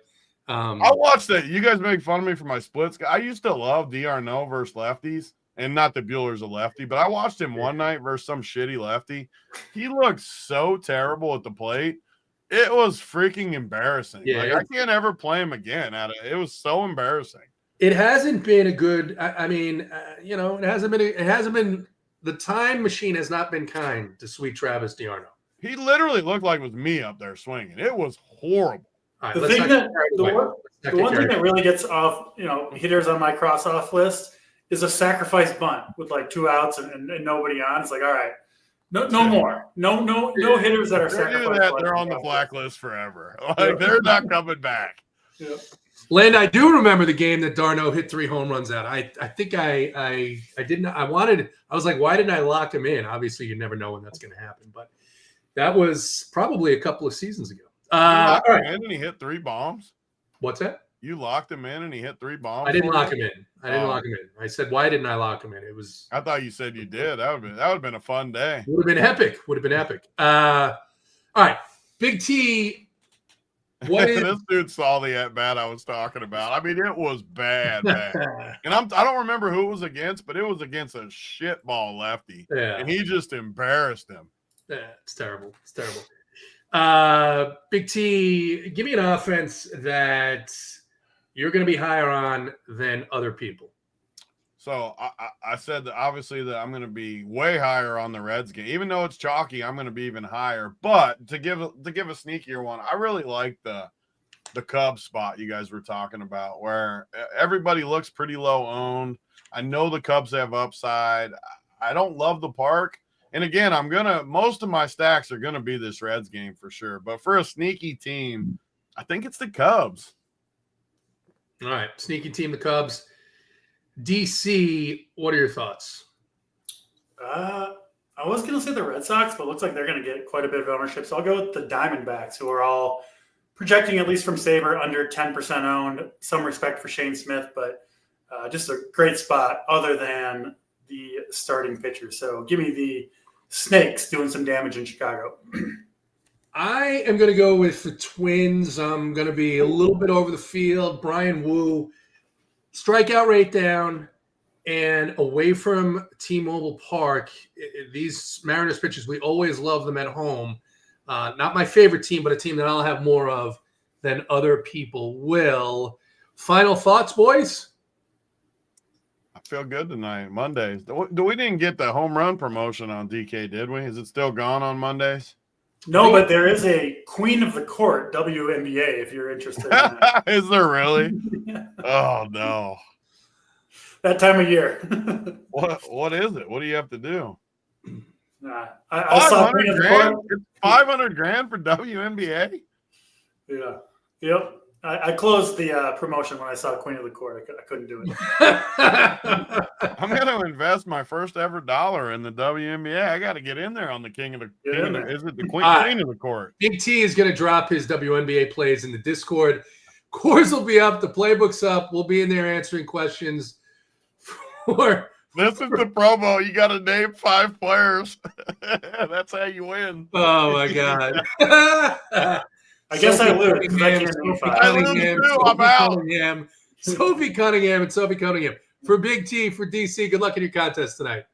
I watched that. You guys make fun of me for my splits. I used to love d'Arnaud versus lefties, and not that Bueller's a lefty, but I watched him one night versus some shitty lefty. He looked so terrible at the plate. It was freaking embarrassing. Yeah, I can't ever play him again. It was so embarrassing. It hasn't been a good. It hasn't been. The time machine has not been kind to sweet Travis d'Arnaud. He literally looked like it was me up there swinging. It was horrible. Right, the one thing that really gets off, hitters on my cross off list is a sacrifice bunt with 2 outs and nobody on. It's all right. No more. No hitters that are sacrificed. They're on the blacklist forever. They're not coming back. Yep. Land, I do remember the game that d'Arnaud hit 3 home runs out. I think I didn't. I was like, why didn't I lock him in? Obviously, you never know when that's going to happen, but that was probably a couple of seasons ago. All right. And he hit 3 bombs. What's that? You locked him in and he hit 3 bombs. I didn't lock him in. I said, why didn't I lock him in? It was. I thought you said you did. That would have been a fun day. Would have been epic. All right, Big T. This dude saw the at bat I was talking about. I mean, it was bad. And I don't remember who it was against, but it was against a shitball lefty. Yeah. And he just embarrassed him. Yeah, it's terrible. Big T, give me an offense that you're going to be higher on than other people. So I said that obviously that I'm going to be way higher on the Reds game. Even though it's chalky, I'm going to be even higher. But to give a sneakier one, I really like the Cubs spot you guys were talking about, where everybody looks pretty low owned. I know the Cubs have upside. I don't love the park. And again, most of my stacks are going to be this Reds game for sure. But for a sneaky team, I think it's the Cubs. All right. Sneaky team, the Cubs. DC, what are your thoughts? I was going to say the Red Sox, but it looks like they're going to get quite a bit of ownership. So I'll go with the Diamondbacks, who are all projecting, at least from Saber, under 10% owned. Some respect for Shane Smith, but just a great spot other than the starting pitcher. So give me the Snakes doing some damage in Chicago. I am going to go with the Twins. I'm going to be a little bit over the field. Brian Wu, strikeout rate down, and away from T-Mobile Park. These Mariners pitchers, we always love them at home. Not my favorite team, but a team that I'll have more of than other people will. Final thoughts, boys? I feel good tonight. Mondays. We didn't get the home run promotion on DK, did we? Is it still gone on Mondays? No, but there is a Queen of the Court WNBA if you're interested in that. Is there really? Oh no. That time of year. What is it? What do you have to do? I saw Queen of the Court. It's $500,000 for WNBA. Yeah. Yep. I closed the promotion when I saw Queen of the Court. I couldn't do it. I'm going to invest my first ever dollar in the WNBA. I got to get in there on the King of the. Is it the Queen of the Court? Big T is going to drop his WNBA plays in the Discord. Cores will be up. The playbook's up. We'll be in there answering questions. This is the promo. You got to name 5 players. That's how you win. Oh my God. I guess I lose. Sophie Cunningham and Sophie Cunningham. For Big T, for DC, good luck in your contest tonight.